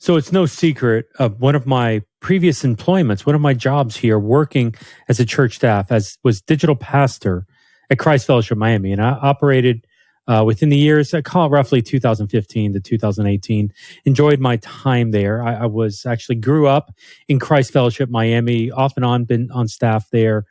So it's no secret of one of my previous employments, one of my jobs here working as a church staff was digital pastor at Christ Fellowship Miami. And I operated within the years, I call it roughly 2015 to 2018. Enjoyed my time there. I was actually grew up in Christ Fellowship Miami, off and on, been on staff there.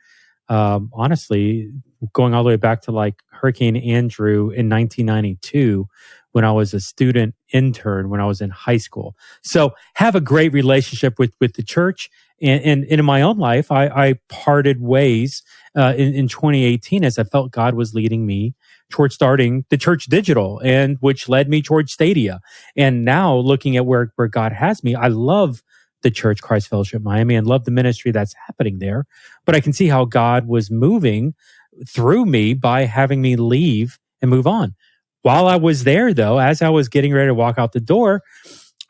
Honestly, going all the way back to like Hurricane Andrew in 1992, when I was a student intern when I was in high school. So have a great relationship with the church. And in my own life, I parted ways in 2018 as I felt God was leading me towards starting the Church.digital, and which led me towards Stadia. And now looking at where God has me, I love the church, Christ Fellowship Miami, and love the ministry that's happening there. But I can see how God was moving through me by having me leave and move on. While I was there, though, as I was getting ready to walk out the door,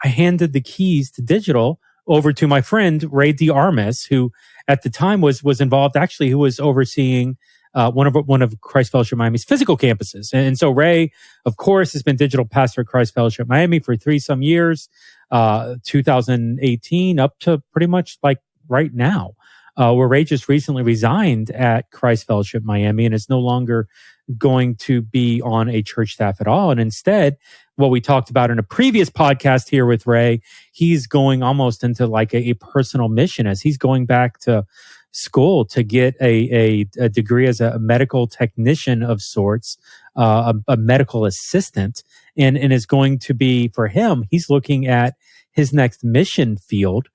I handed the keys to digital over to my friend, Rey De Armas, who at the time was involved, actually, who was overseeing one of Christ Fellowship Miami's physical campuses. And so Rey, of course, has been digital pastor at Christ Fellowship Miami for 3-some years, 2018 up to pretty much like right now, where Rey just recently resigned at Christ Fellowship Miami and is no longer going to be on a church staff at all. And instead, what we talked about in a previous podcast here with Rey, he's going almost into like a personal mission as he's going back to school to get a degree as a medical technician of sorts, a medical assistant, and is going to be, for him, he's looking at his next mission field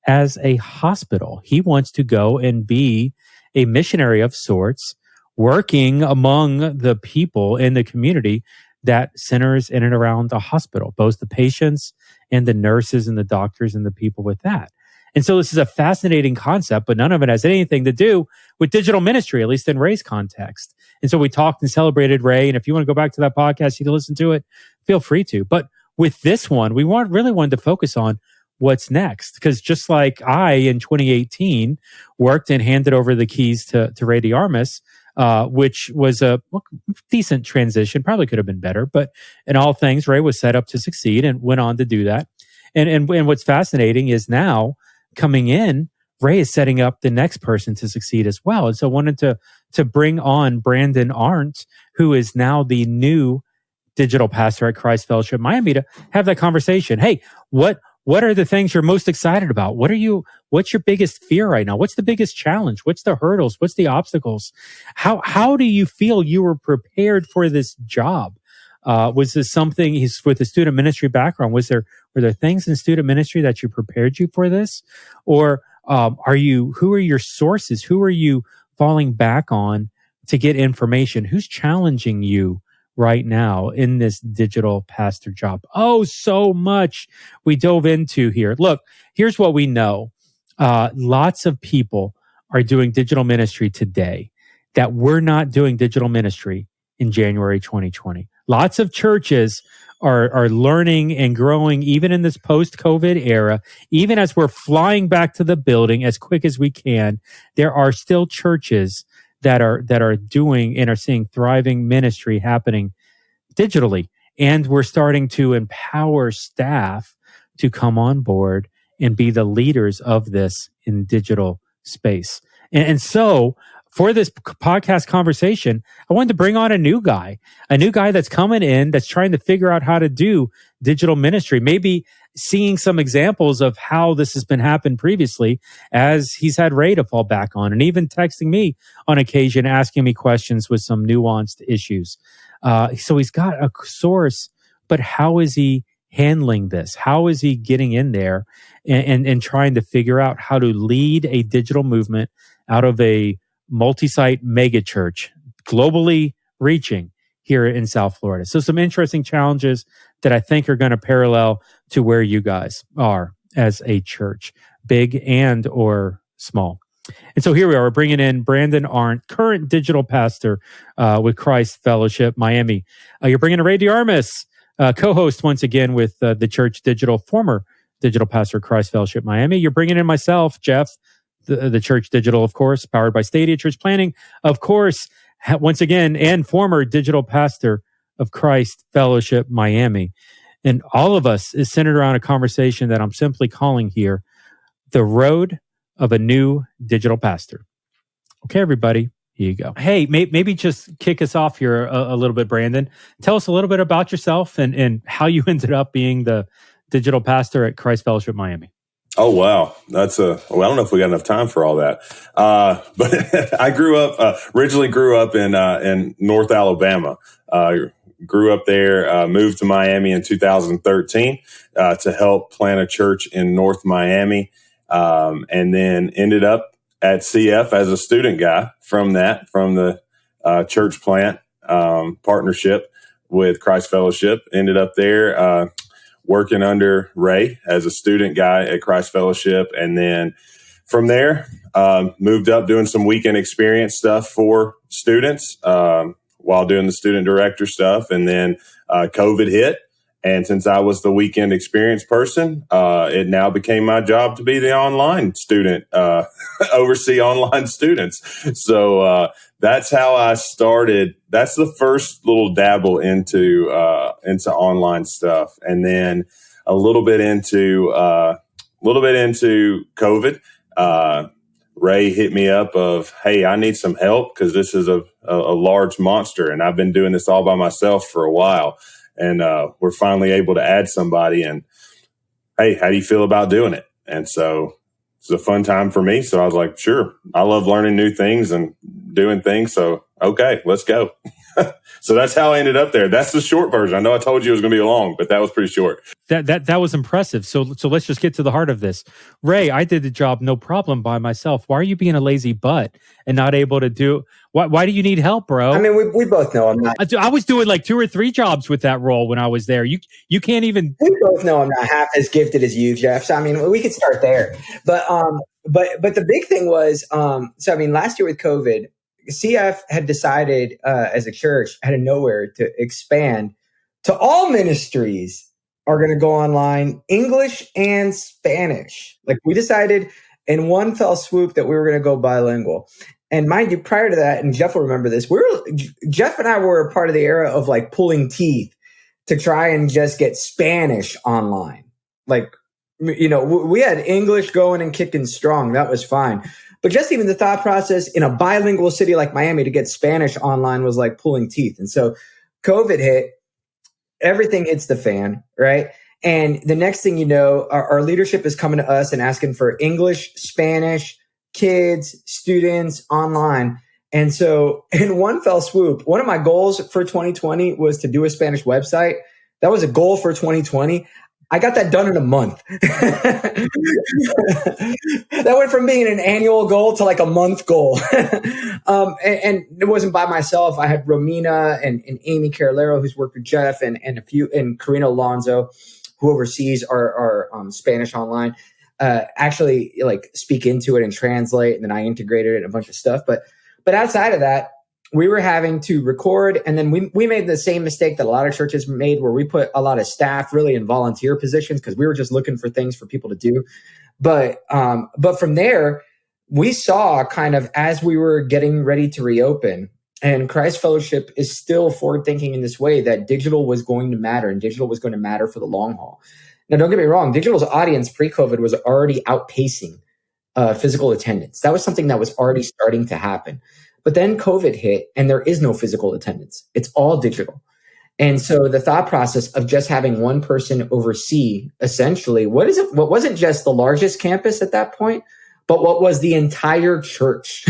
as a hospital. He wants to go and be a missionary of sorts, working among the people in the community that centers in and around the hospital, both the patients and the nurses and the doctors and the people with that. And so this is a fascinating concept, but none of it has anything to do with digital ministry, at least in Rey's context. And so we talked and celebrated Rey. And if you want to go back to that podcast, you can listen to it, feel free to. But with this one, we really wanted to focus on what's next. Because just like I, in 2018, worked and handed over the keys to Rey De Armas, which was a decent transition, probably could have been better. But in all things, Rey was set up to succeed and went on to do that. And what's fascinating is now, coming in, Rey is setting up the next person to succeed as well. And so I wanted to bring on Brandon Arndt, who is now the new digital pastor at Christ Fellowship Miami, to have that conversation. Hey, what are the things you're most excited about? What's your biggest fear right now? What's the biggest challenge? What's the hurdles? What's the obstacles? How do you feel you were prepared for this job? Was this something, he's with a student ministry background, were there things in student ministry that you prepared you for this? Or who are your sources? Who are you falling back on to get information? Who's challenging you right now in this digital pastor job? Oh, so much we dove into here. Look, here's what we know. Lots of people are doing digital ministry today that were not doing digital ministry in January 2020. Lots of churches are learning and growing even in this post-COVID era. Even as we're flying back to the building as quick as we can, there are still churches that are doing and are seeing thriving ministry happening digitally. And we're starting to empower staff to come on board and be the leaders of this in digital space. And so for this podcast conversation, I wanted to bring on a new guy that's coming in, that's trying to figure out how to do digital ministry, maybe seeing some examples of how this has been happened previously, as he's had Rey to fall back on, and even texting me on occasion, asking me questions with some nuanced issues. So he's got a source, but how is he handling this? How is he getting in there and trying to figure out how to lead a digital movement out of a multi-site mega church, globally reaching here in South Florida? So some interesting challenges that I think are going to parallel to where you guys are as a church, big and or small. And so here we are, we're bringing in Brandon Arndt, current digital pastor with Christ Fellowship Miami. You're bringing in Rey De Armas, co-host once again with the Church.digital, former digital pastor at Christ Fellowship Miami. You're bringing in myself, Jeff, the Church.digital, of course, powered by Stadia Church Planning, of course, once again, and former digital pastor of Christ Fellowship Miami. And all of us is centered around a conversation that I'm simply calling here, the road of a new digital pastor. Okay, everybody, here you go. Hey, maybe just kick us off here a little bit, Brandon. Tell us a little bit about yourself and how you ended up being the digital pastor at Christ Fellowship Miami. Oh, wow. I don't know if we got enough time for all that. But I originally grew up in North Alabama. Grew up there, moved to Miami in 2013 to help plant a church in North Miami, and then ended up at CF as a student guy from the church plant partnership with Christ Fellowship. Ended up there working under Rey as a student guy at Christ Fellowship, and then from there moved up doing some weekend experience stuff for students while doing the student director stuff. And then COVID hit. And since I was the weekend experience person, it now became my job to be the online student, oversee online students. So that's how I started. That's the first little dabble into online stuff. And then a little bit into COVID. Rey hit me up of, hey, I need some help because this is a large monster, and I've been doing this all by myself for a while. And we're finally able to add somebody. And hey, how do you feel about doing it? And so it's a fun time for me. So I was like, sure, I love learning new things and doing things. So okay, let's go. So that's how I ended up there. That's the short version. I know I told you it was going to be long, but that was pretty short. That was impressive. So let's just get to the heart of this. Rey, I did the job no problem by myself. Why are you being a lazy butt and not able to do? Why do you need help, bro? I mean, we both know I'm not. I was doing like 2 or 3 jobs with that role when I was there. You can't even. We both know I'm not half as gifted as you, Jeff. So I mean, we could start there. But the big thing was, so I mean, last year with COVID, CF had decided as a church out of nowhere to expand to all ministries are going to go online, English and Spanish. Like we decided in one fell swoop that we were going to go bilingual. And mind you, prior to that, and Jeff will remember this, Jeff and I were a part of the era of like pulling teeth to try and just get Spanish online. Like, you know, we had English going and kicking strong. That was fine. But just even the thought process in a bilingual city like Miami to get Spanish online was like pulling teeth. And so COVID hit, everything hits the fan, right? And the next thing you know, our leadership is coming to us and asking for English, Spanish, kids, students online. And so in one fell swoop, one of my goals for 2020 was to do a Spanish website. That was a goal for 2020. I got that done in a month. That went from being an annual goal to like a month goal. And it wasn't by myself. I had Romina and Amy Carolero, who's worked with Jeff, and Karina Alonso, who oversees our Spanish online, actually like speak into it and translate. And then I integrated it and a bunch of stuff. But outside of that, we were having to record, and then we made the same mistake that a lot of churches made, where we put a lot of staff really in volunteer positions because we were just looking for things for people to do. But from there, we saw kind of as we were getting ready to reopen, and Christ Fellowship is still forward thinking in this way that digital was going to matter, and digital was going to matter for the long haul. Now, don't get me wrong, digital's audience pre-COVID was already outpacing physical attendance. That was something that was already starting to happen. But then COVID hit and there is no physical attendance. It's all digital. And so the thought process of just having one person oversee essentially what wasn't just the largest campus at that point, but what was the entire church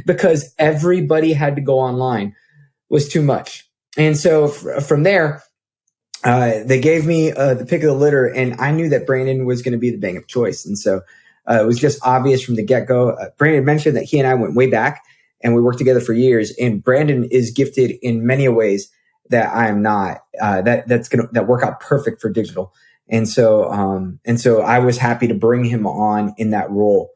because everybody had to go online was too much. And so from there, they gave me the pick of the litter, and I knew that Brandon was going to be the bang of choice. And so it was just obvious from the get-go. Brandon mentioned that he and I went way back, and we worked together for years. And Brandon is gifted in many ways that I am not. That work out perfect for digital. And so I was happy to bring him on in that role,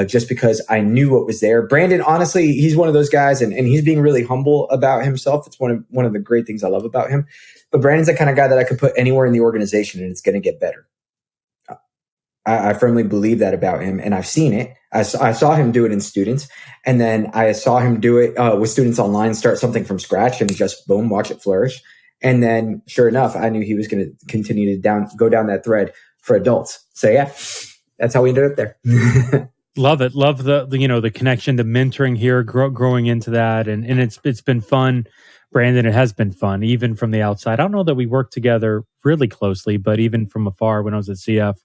just because I knew what was there. Brandon, honestly, he's one of those guys, and he's being really humble about himself. It's one of the great things I love about him. But Brandon's the kind of guy that I could put anywhere in the organization, and it's going to get better. I firmly believe that about him, and I've seen it. I saw him do it in students, and then I saw him do it with students online, start something from scratch and just boom, watch it flourish. And then sure enough, I knew he was going to continue to go down that thread for adults. So yeah, that's how we ended up there. Love it. Love the connection, the mentoring here, growing into that. And it's been fun. Brandon, it has been fun, even from the outside. I don't know that we work together really closely, but even from afar when I was at CF,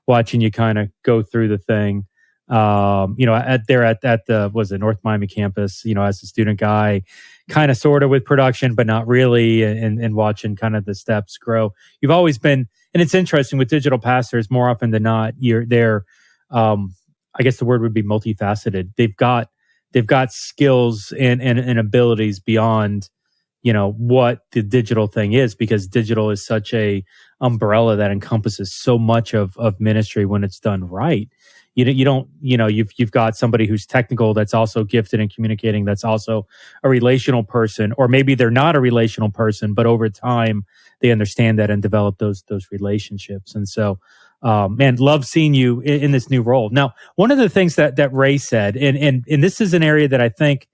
watching you kind of go through the thing, at the, was it North Miami campus, as a student guy, kind of sort of with production, but not really, and watching kind of the steps grow. You've always been, and it's interesting with digital pastors, more often than not, they're, I guess the word would be multifaceted. They've got skills and abilities beyond, what the digital thing is, because digital is such a umbrella that encompasses so much of ministry when it's done right. You've got somebody who's technical that's also gifted in communicating, that's also a relational person, or maybe they're not a relational person, but over time they understand that and develop those relationships. And so, man, love seeing you in this new role. Now, one of the things that Rey said, and this is an area that I think,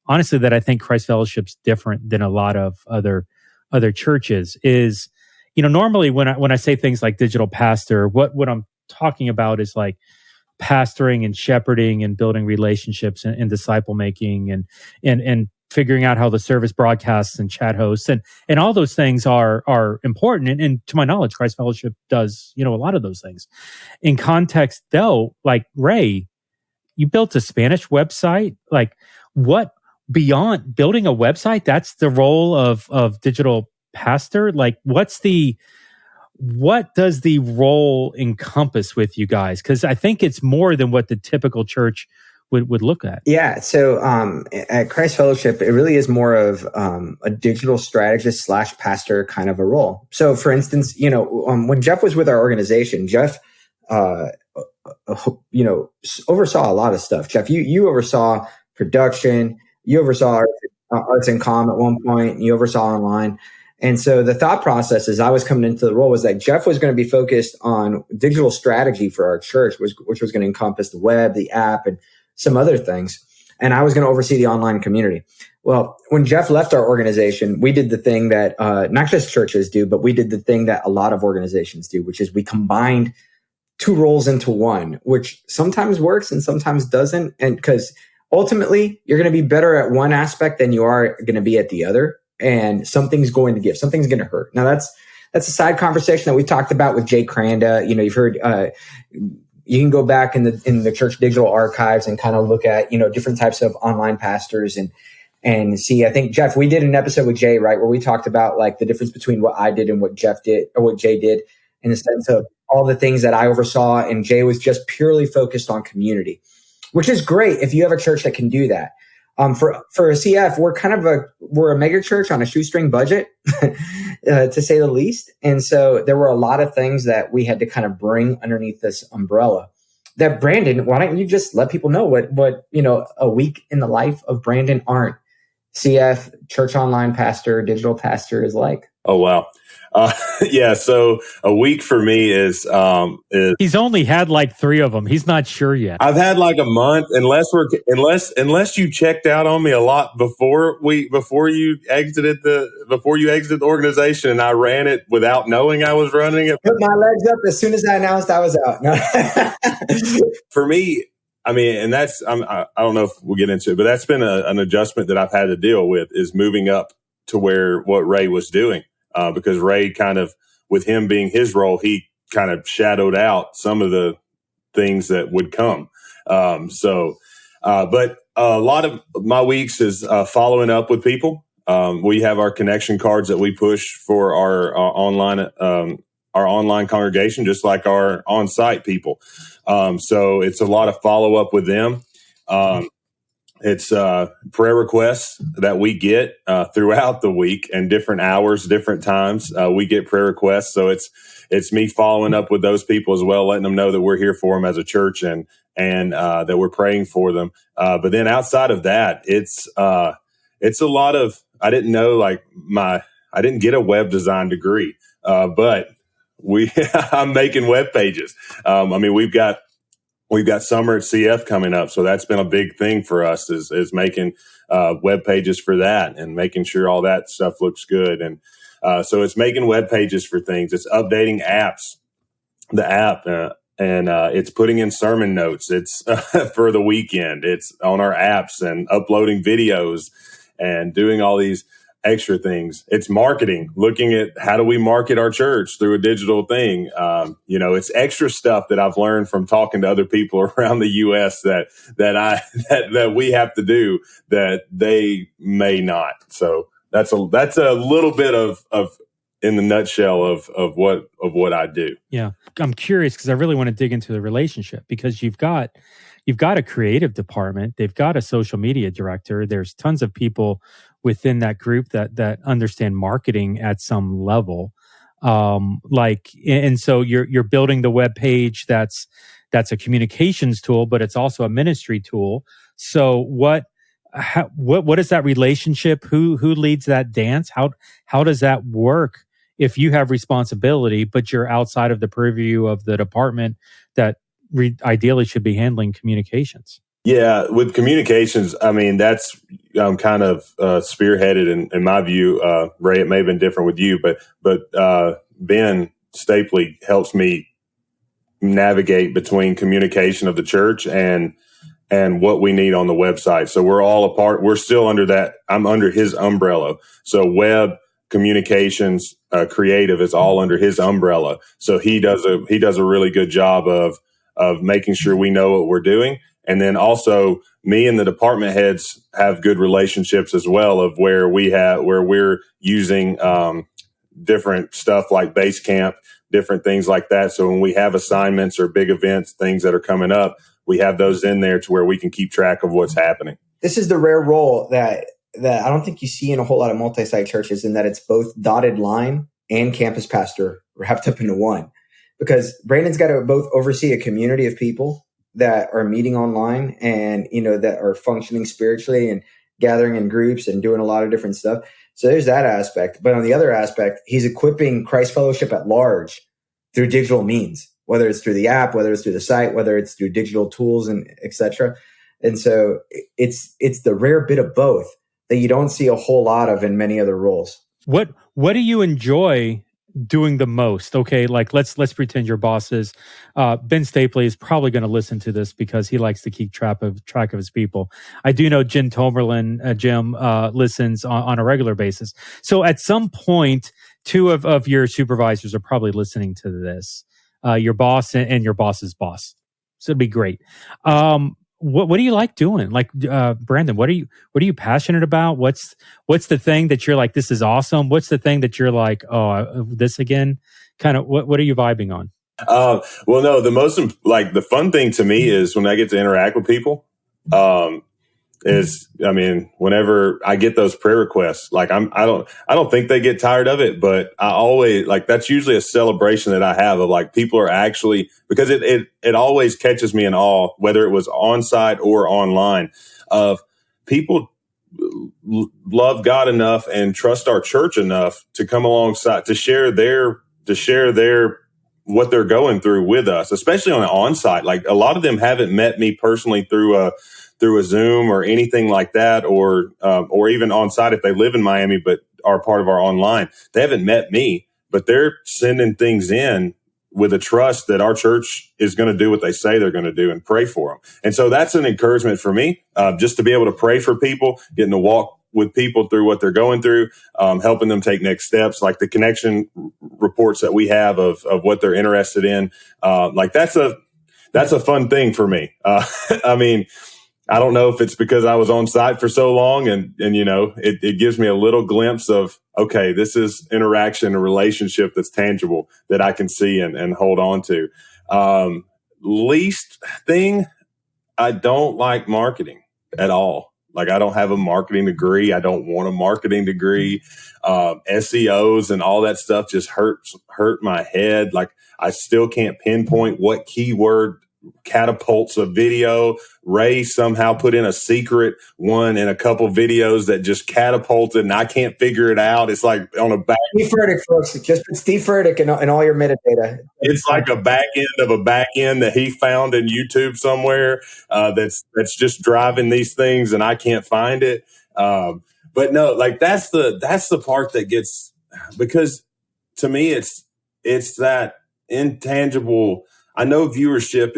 honestly, that I think Christ Fellowship's different than a lot of other churches is, normally when I say things like digital pastor, what I'm talking about is like pastoring and shepherding and building relationships and disciple making and figuring out how the service broadcasts and chat hosts and all those things are important. And to my knowledge, Christ Fellowship does, a lot of those things. In context though, like Rey, you built a Spanish website. Like what beyond building a website, that's the role of digital pastor? Like what does the role encompass with you guys? Because I think it's more than what the typical church would look at. Yeah. So at Christ Fellowship, it really is more of a digital strategist / pastor kind of a role. So for instance, when Jeff was with our organization, Jeff, oversaw a lot of stuff. Jeff, you oversaw production, you oversaw Arts and Comm at one point, you oversaw online. And so the thought process as I was coming into the role was that Jeff was going to be focused on digital strategy for our church, which was going to encompass the web, the app, and some other things. And I was going to oversee the online community. Well, when Jeff left our organization, we did the thing that not just churches do, but we did the thing that a lot of organizations do, which is we combined two roles into one, which sometimes works and sometimes doesn't. And because ultimately you're going to be better at one aspect than you are going to be at the other. And something's going to give, something's going to hurt. Now that's a side conversation that we talked about with Jay Cranda. You've heard, you can go back in the church digital archives and kind of look at, different types of online pastors and see. I think, Jeff, we did an episode with Jay, right, where we talked about like the difference between what I did and what Jeff did or what Jay did in the sense of all the things that I oversaw. And Jay was just purely focused on community, which is great if you have a church that can do that. For a CF, we're a mega church on a shoestring budget, to say the least. And so there were a lot of things that we had to kind of bring underneath this umbrella. That Brandon, why don't you just let people know what a week in the life of Brandon Arndt, CF, church online pastor, digital pastor is like? Oh, wow. Yeah. So a week for me is he's only had like 3 of them. He's not sure yet. I've had like a month, unless you checked out on me a lot before you exited the organization, and I ran it without knowing I was running it. Put my legs up as soon as I announced I was out. No. For me, I mean, and I don't know if we'll get into it, but that's been an adjustment that I've had to deal with, is moving up to what Rey was doing. Because Rey kind of, with him being his role, he kind of shadowed out some of the things that would come. But a lot of my weeks is following up with people. We have our connection cards that we push for our online congregation, just like our on-site people. So it's a lot of follow up with them. It's prayer requests that we get throughout the week, and different hours, different times. We get prayer requests, so it's me following up with those people as well, letting them know that we're here for them as a church and that we're praying for them. But then outside of that, it's a lot of, I didn't know, I didn't get a web design degree, but I'm making web pages. We've got summer at CF coming up, so that's been a big thing for us is making web pages for that and making sure all that stuff looks good. And So it's making web pages for things. It's updating apps, the app, and it's putting in sermon notes. It's for the weekend. It's on our apps and uploading videos and doing all these extra things. It's marketing, looking at how do we market our church through a digital thing. It's extra stuff that I've learned from talking to other people around the U.S. that we have to do that they may not. So that's a little bit of in the nutshell of what I do. Yeah, I'm curious because I really want to dig into the relationship, because you've got a creative department, they've got a social media director. There's tons of people within that group that understand marketing at some level. And so you're building the web page that's a communications tool, but it's also a ministry tool. So what is that relationship? Who leads that dance? How does that work if you have responsibility, but you're outside of the purview of the department that ideally should be handling communications? Yeah, with communications, I mean, that's kind of spearheaded in my view. Ray, it may have been different with you, but Ben Stapley helps me navigate between communication of the church and what we need on the website. So we're all a part. We're still under that. I'm under his umbrella. So web communications, creative is all under his umbrella. So he does a really good job of making sure we know what we're doing. And then also me and the department heads have good relationships as well, of where we're using different stuff like Basecamp, different things like that. So when we have assignments or big events, things that are coming up, we have those in there to where we can keep track of what's happening. This is the rare role that I don't think you see in a whole lot of multi-site churches, in that it's both dotted line and campus pastor wrapped up into one. Because Brandon's got to both oversee a community of people that are meeting online and, that are functioning spiritually and gathering in groups and doing a lot of different stuff. So there's that aspect. But on the other aspect, he's equipping Christ Fellowship at large through digital means, whether it's through the app, whether it's through the site, whether it's through digital tools and et cetera. And so it's the rare bit of both that you don't see a whole lot of in many other roles. What do you enjoy doing the most? Okay, like let's pretend your boss is Ben Stapley is probably going to listen to this because he likes to keep track of his people. I do know Jim Tomerlin, Jim listens on a regular basis. So at some point, two of your supervisors are probably listening to this. Your boss and your boss's boss. So it'd be great. What do you like doing? Like Brandon, what are you passionate about? What's the thing that you're like, this is awesome? What's the thing that you're like, oh, this again? Kind of what are you vibing on? Well, no, the fun thing to me is when I get to interact with people. Whenever I get those prayer requests, like I don't think they get tired of it, but I always that's usually a celebration that I have of like people are actually, because it always catches me in awe, whether it was on site or online, of people love God enough and trust our church enough to come alongside to share their what they're going through with us, especially on an on-site. Like a lot of them haven't met me personally through a Zoom or anything like that, or even on site if they live in Miami but are part of our online. They haven't met me, but they're sending things in with a trust that our church is going to do what they say they're going to do and pray for them. And so that's an encouragement for me, just to be able to pray for people, getting to walk with people through what they're going through, helping them take next steps, like the connection reports that we have of what they're interested in. That's a fun thing for me. I don't know if it's because I was on site for so long and it gives me a little glimpse of, okay, this is interaction, a relationship that's tangible that I can see and hold on to. Least thing, I don't like marketing at all. Like I don't have a marketing degree. I don't want a marketing degree. SEOs and all that stuff just hurt my head. Like I still can't pinpoint what keyword catapults a video. Ray somehow put in a secret one in a couple videos that just catapulted, and I can't figure it out. It's like on a back. Steve Furtick, folks. Just put Steve Furtick in all your metadata. It's like a back end of a back end that he found in YouTube somewhere. That's just driving these things, and I can't find it. But no, like that's the part that gets because to me, it's that intangible. I know viewership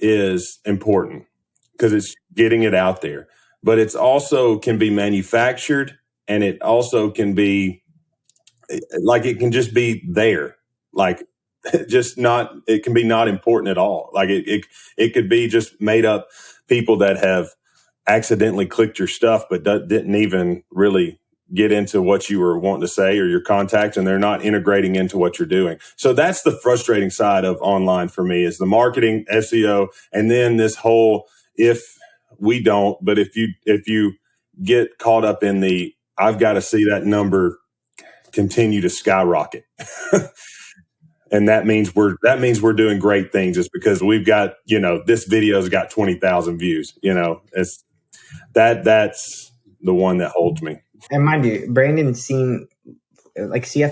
is important because it's getting it out there, but it's also can be manufactured, and it also can be like, it can just be there, like just not, it can be not important at all. Like it could be just made up people that have accidentally clicked your stuff, but didn't even really get into what you were wanting to say or your contacts, and they're not integrating into what you're doing. So that's the frustrating side of online for me, is the marketing, SEO, and then this whole, if you get caught up in the, I've got to see that number continue to skyrocket. And that means we're doing great things just because we've got, this video's got 20,000 views. That's the one that holds me. And mind you, Brandon CF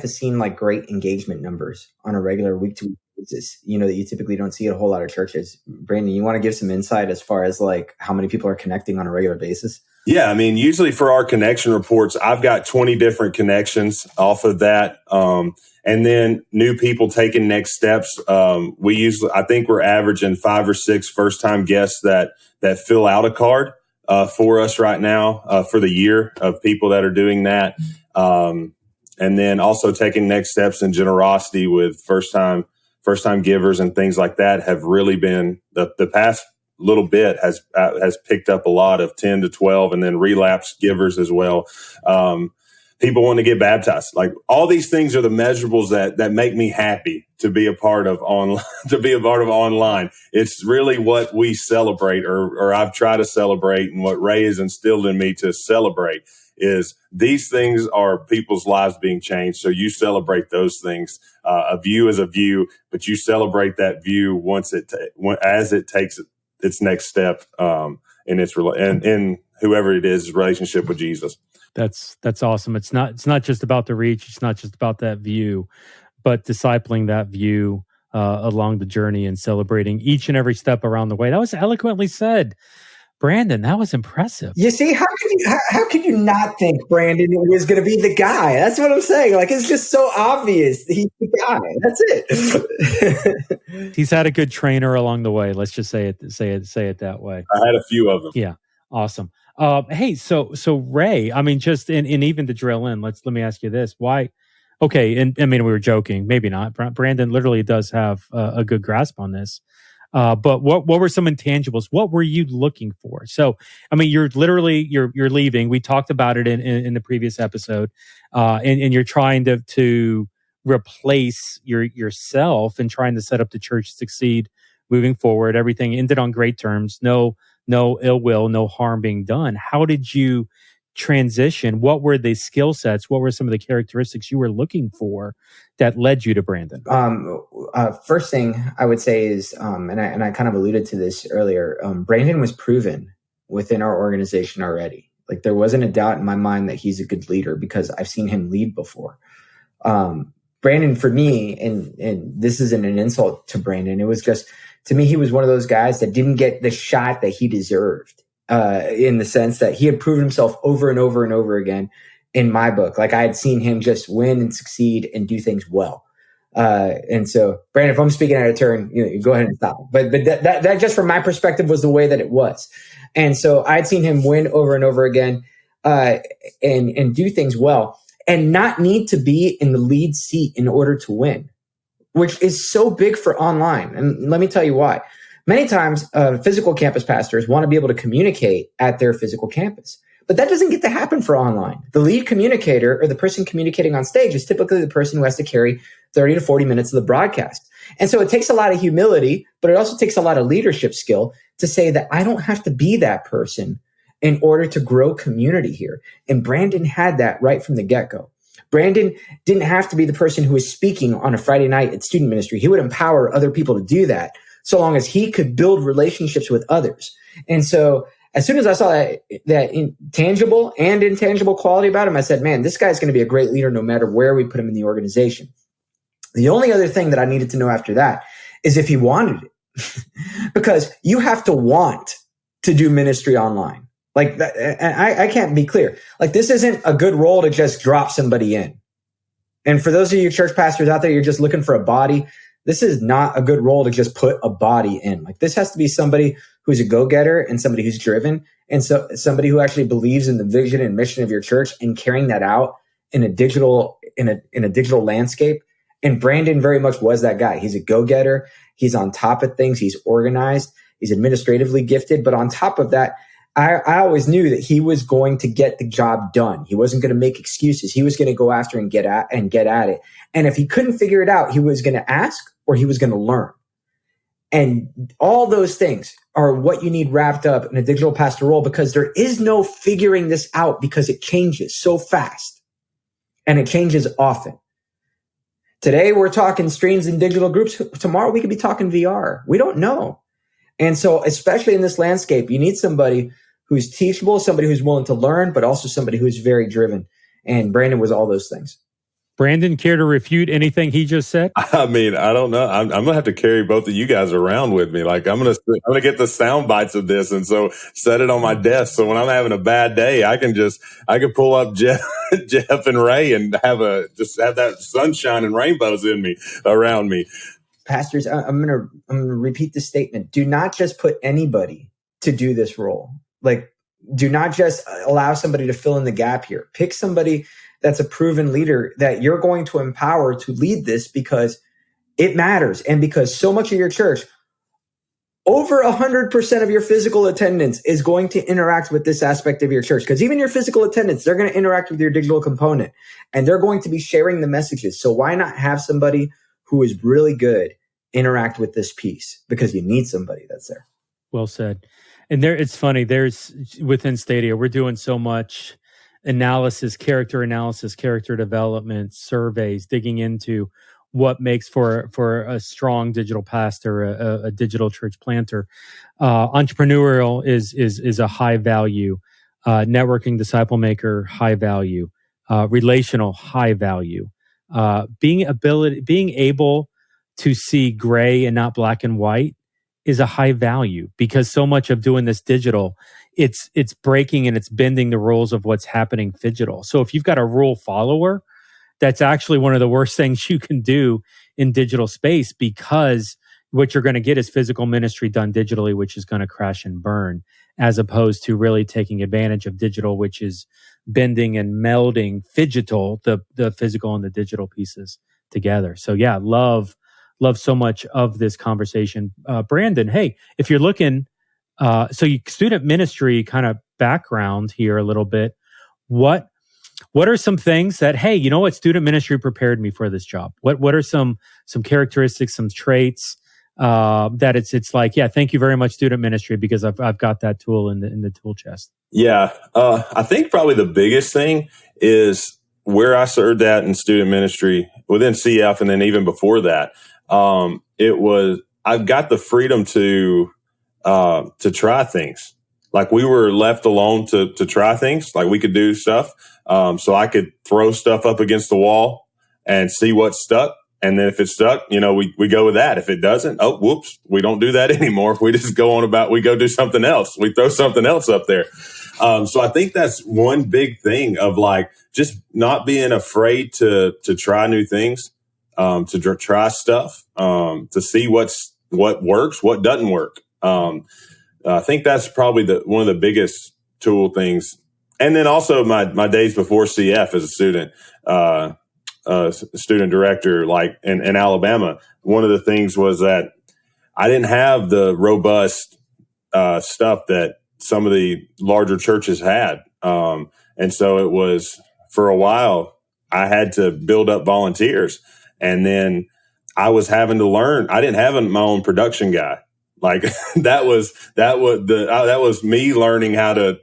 has seen like great engagement numbers on a regular week-to-week basis, that you typically don't see at a whole lot of churches. Brandon, you want to give some insight as far as like how many people are connecting on a regular basis? Yeah, I mean, usually for our connection reports, I've got 20 different connections off of that. And then new people taking next steps. I think we're averaging 5 or 6 first-time guests that fill out a card for us right now for the year, of people that are doing that. And then also taking next steps in generosity with first-time givers and things like that have really been the past little bit has picked up a lot of 10 to 12, and then relapse givers as well. People want to get baptized. Like, all these things are the measurables that make me happy to be a part of online. It's really what we celebrate, or I've tried to celebrate, and what Ray has instilled in me to celebrate is these things are people's lives being changed. So you celebrate those things. A view is a view, but you celebrate that view as it takes its next step in whoever it is, relationship with Jesus. That's awesome. It's not just about the reach. It's not just about that view, but discipling that view along the journey and celebrating each and every step around the way. That was eloquently said, Brandon. That was impressive. You see, how could you not think Brandon was going to be the guy? That's what I'm saying. Like, it's just so obvious he's the guy. That's it. He's had a good trainer along the way. Let's just say it that way. I had a few of them. Yeah, awesome. Hey, so Ray, I mean, just in even to drill in, let me ask you this: why? Okay, and I mean, we were joking, maybe not. Brandon literally does have a good grasp on this. But what were some intangibles? What were you looking for? So, I mean, you're leaving. We talked about it in the previous episode, and you're trying to replace yourself and trying to set up the church to succeed moving forward. Everything ended on great terms. No ill will, no harm being done. How did you transition? What were the skill sets? What were some of the characteristics you were looking for that led you to Brandon? First thing I would say is, and I kind of alluded to this earlier, Brandon was proven within our organization already. Like, there wasn't a doubt in my mind that he's a good leader because I've seen him lead before. Brandon, for me, and this isn't an insult to Brandon, it was just, to me, he was one of those guys that didn't get the shot that he deserved, in the sense that he had proven himself over and over and over again in my book. Like, I had seen him just win and succeed and do things well. And so, Brandon, if I'm speaking out of turn, you go ahead and stop. But that just from my perspective was the way that it was. And so I'd seen him win over and over again, and do things well, and not need to be in the lead seat in order to win, which is so big for online. And let me tell you why. Many times, physical campus pastors want to be able to communicate at their physical campus, but that doesn't get to happen for online. The lead communicator, or the person communicating on stage, is typically the person who has to carry 30 to 40 minutes of the broadcast. And so it takes a lot of humility, but it also takes a lot of leadership skill to say that I don't have to be that person in order to grow community here. And Brandon had that right from the get-go. Brandon didn't have to be the person who was speaking on a Friday night at student ministry. He would empower other people to do that, so long as he could build relationships with others. And so as soon as I saw that tangible and intangible quality about him, I said, man, this guy's going to be a great leader no matter where we put him in the organization. The only other thing that I needed to know after that is if he wanted it. Because you have to want to do ministry online. Like that, and I can't be clear. Like, this isn't a good role to just drop somebody in. And for those of you church pastors out there, you're just looking for a body. This is not a good role to just put a body in. Like, this has to be somebody who's a go-getter and somebody who's driven, and so somebody who actually believes in the vision and mission of your church and carrying that out in a digital landscape. And Brandon very much was that guy. He's a go-getter. He's on top of things. He's organized. He's administratively gifted. But on top of that, I always knew that he was going to get the job done. He wasn't going to make excuses. He was going to go after and get at it. And if he couldn't figure it out, he was going to ask or he was going to learn. And all those things are what you need wrapped up in a digital pastor role, because there is no figuring this out, because it changes so fast and it changes often. Today, we're talking streams and digital groups. Tomorrow, we could be talking VR. We don't know. And so, especially in this landscape, you need somebody who's teachable, somebody who's willing to learn, but also somebody who's very driven. And Brandon was all those things. Brandon, care to refute anything he just said? I mean, I don't know. I'm gonna have to carry both of you guys around with me. Like, I'm gonna get the sound bites of this, and so set it on my desk. So when I'm having a bad day, I can pull up Jeff and Ray and have that sunshine and rainbows around me. Pastors, I'm gonna repeat the statement. Do not just put anybody to do this role. Like, do not just allow somebody to fill in the gap here. Pick somebody that's a proven leader that you're going to empower to lead this, because it matters. And because so much of your church, over 100% of your physical attendance is going to interact with this aspect of your church. Because even your physical attendance, they're going to interact with your digital component, and they're going to be sharing the messages. So why not have somebody who is really good interact with this piece? Because you need somebody that's there. Well said. And it's funny, there's within Stadia, we're doing so much analysis, character development, surveys, digging into what makes for a strong digital pastor, a digital church planter. Entrepreneurial is a high value, networking disciple maker, high value, relational, high value, being able to see gray and not black and white is a high value, because so much of doing this digital, it's breaking and it's bending the rules of what's happening digital. So if you've got a rule follower, that's actually one of the worst things you can do in digital space, because what you're going to get is physical ministry done digitally, which is going to crash and burn, as opposed to really taking advantage of digital, which is bending and melding the physical and the digital pieces together. So yeah, love so much of this conversation. Brandon, hey, if you're looking, student ministry kind of background here a little bit, what are some things that, hey, you know what, student ministry prepared me for this job? What are some characteristics, some traits that it's like, yeah, thank you very much, student ministry, because I've got that tool in the tool chest. Yeah, I think probably the biggest thing is where I served at in student ministry within CF, and then even before that, I've got the freedom to try things. Like, we were left alone to try things. Like, we could do stuff. So I could throw stuff up against the wall and see what stuck. And then if it stuck, we go with that. If it doesn't, oh, whoops, we don't do that anymore. We just go on we go do something else. We throw something else up there. So I think that's one big thing of, like, just not being afraid to try new things, to try stuff, to see what works, what doesn't work. I think that's probably one of the biggest tool things. And then also my days before CF as a student director, like in Alabama, one of the things was that I didn't have the robust stuff that some of the larger churches had. And so it was, for a while, I had to build up volunteers. And then I was having to learn. I didn't have my own production guy. Like, that was me learning how to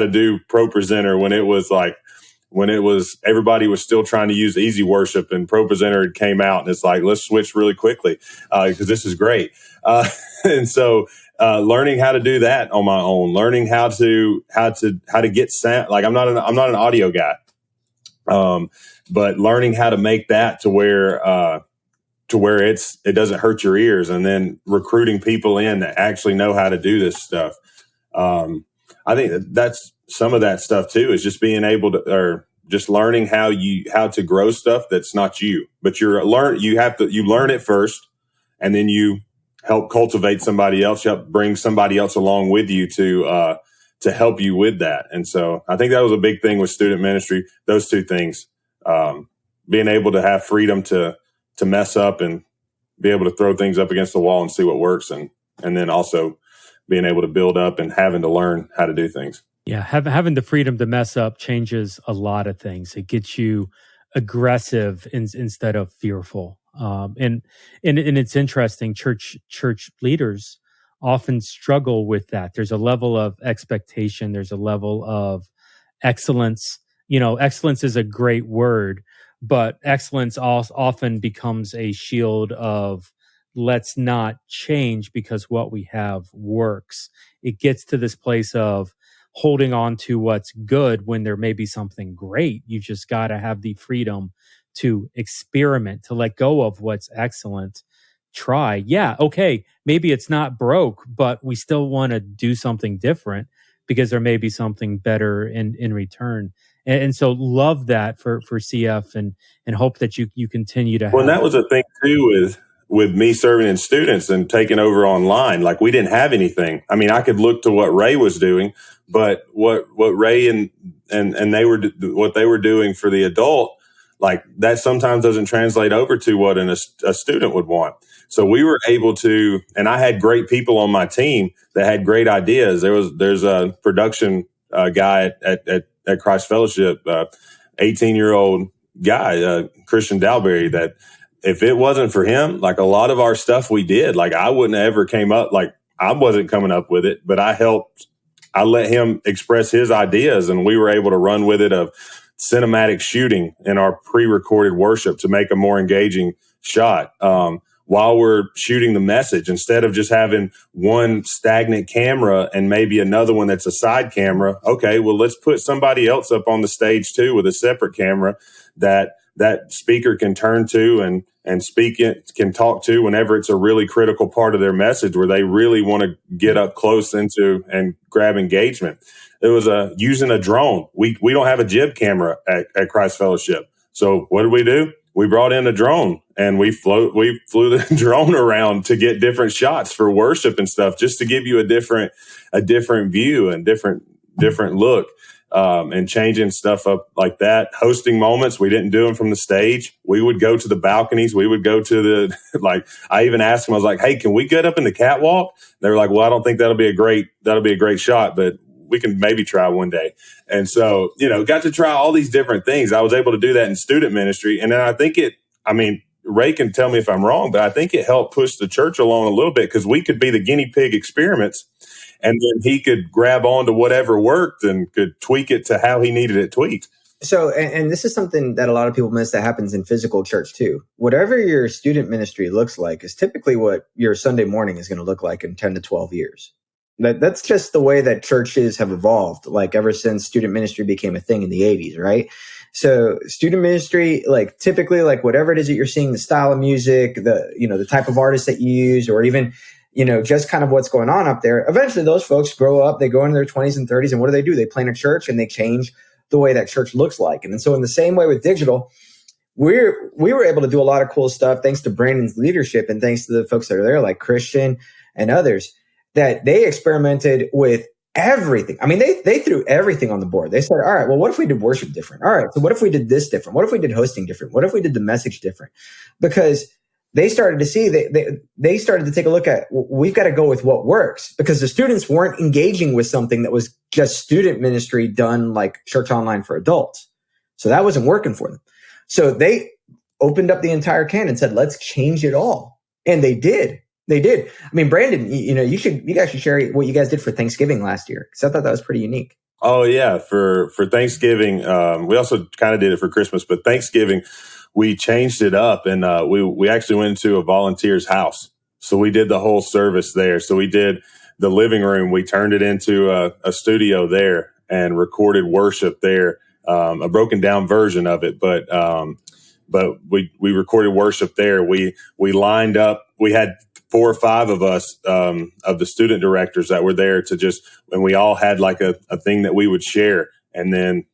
do Pro Presenter when it was everybody was still trying to use Easy Worship, and Pro Presenter came out, and it's like, let's switch really quickly because this is great. And so learning how to do that on my own, learning how to get sound. Like, I'm not an audio guy, but learning how to make that to where it doesn't hurt your ears, and then recruiting people in that actually know how to do this stuff. I think that's some of that stuff too, is just being able to, or just learning how to grow stuff that's not you, but you learn it first, and then you help cultivate somebody else, you help bring somebody else along with you to help you with that. And so I think that was a big thing with student ministry, those two things, being able to have freedom to mess up and be able to throw things up against the wall and see what works. And then also being able to build up and having to learn how to do things. Yeah, having the freedom to mess up changes a lot of things. It gets you aggressive instead of fearful. And it's interesting. Church leaders often struggle with that. There's a level of expectation. There's a level of excellence. Excellence is a great word, but excellence often becomes a shield of let's not change because what we have works. It gets to this place of holding on to what's good when there may be something great. You just got to have the freedom to experiment, to let go of what's excellent. Try. Yeah, okay, maybe it's not broke, but we still want to do something different because there may be something better in return. And so love that for CF and hope that you continue to have. Well, and that was a thing too with me serving in students and taking over online. Like, we didn't have anything. I mean, I could look to what Ray was doing, but what Ray and what they were doing for the adult, like, that sometimes doesn't translate over to what a student would want. So we were able to, and I had great people on my team that had great ideas. There's a production guy at Christ Fellowship, 18-year-old guy, Christian Dalberry, that if it wasn't for him, like, a lot of our stuff we did, like, I wouldn't have ever came up, like, I wasn't coming up with it, but I let him express his ideas, and we were able to run with it of cinematic shooting in our pre-recorded worship to make a more engaging shot. While we're shooting the message, instead of just having one stagnant camera and maybe another one that's a side camera. Okay, well, let's put somebody else up on the stage too with a separate camera that speaker can turn to and speak it, can talk to whenever it's a really critical part of their message where they really want to get up close into and grab engagement. It was using a drone. We don't have a jib camera at Christ Fellowship. So what did we do? We brought in a drone and we flew the drone around to get different shots for worship and stuff, just to give you a different view and different look, and changing stuff up like that. Hosting moments, we didn't do them from the stage. We would go to the balconies. We would go to the, I even asked them, I was like, hey, can we get up in the catwalk? They were like, well, I don't think that'll be a great shot, but we can maybe try one day. And so, got to try all these different things. I was able to do that in student ministry. And then I think Ray can tell me if I'm wrong, but I think it helped push the church along a little bit, because we could be the guinea pig experiments, and then he could grab on to whatever worked and could tweak it to how he needed it tweaked. So, and this is something that a lot of people miss that happens in physical church too. Whatever your student ministry looks like is typically what your Sunday morning is going to look like in 10 to 12 years. That's just the way that churches have evolved, like ever since student ministry became a thing in the 80s, right? So student ministry, like typically, like whatever it is that you're seeing, the style of music, the type of artists that you use, or even, just kind of what's going on up there. Eventually those folks grow up, they go into their 20s and 30s, and what do? They plant a church and they change the way that church looks like. And so in the same way with digital, we were able to do a lot of cool stuff thanks to Brandon's leadership and thanks to the folks that are there, like Christian and others, that they experimented with everything. I mean, they threw everything on the board. They said, all right, well, what if we did worship different? All right, so what if we did this different? What if we did hosting different? What if we did the message different? Because they started to see, they started to take a look at, we've got to go with what works, because the students weren't engaging with something that was just student ministry done like church online for adults. So that wasn't working for them. So they opened up the entire can and said, let's change it all. And they did. They did. I mean, Brandon, you guys should share what you guys did for Thanksgiving last year, because I thought that was pretty unique. Oh yeah, for Thanksgiving, we also kind of did it for Christmas, but Thanksgiving we changed it up, and we actually went into a volunteer's house. So we did the whole service there. So we did the living room. We turned it into a studio there and recorded worship there, a broken down version of it, but we recorded worship there. We lined up we had 4 or 5 of us, of the student directors that were there to just, and we all had like a thing that we would share, and then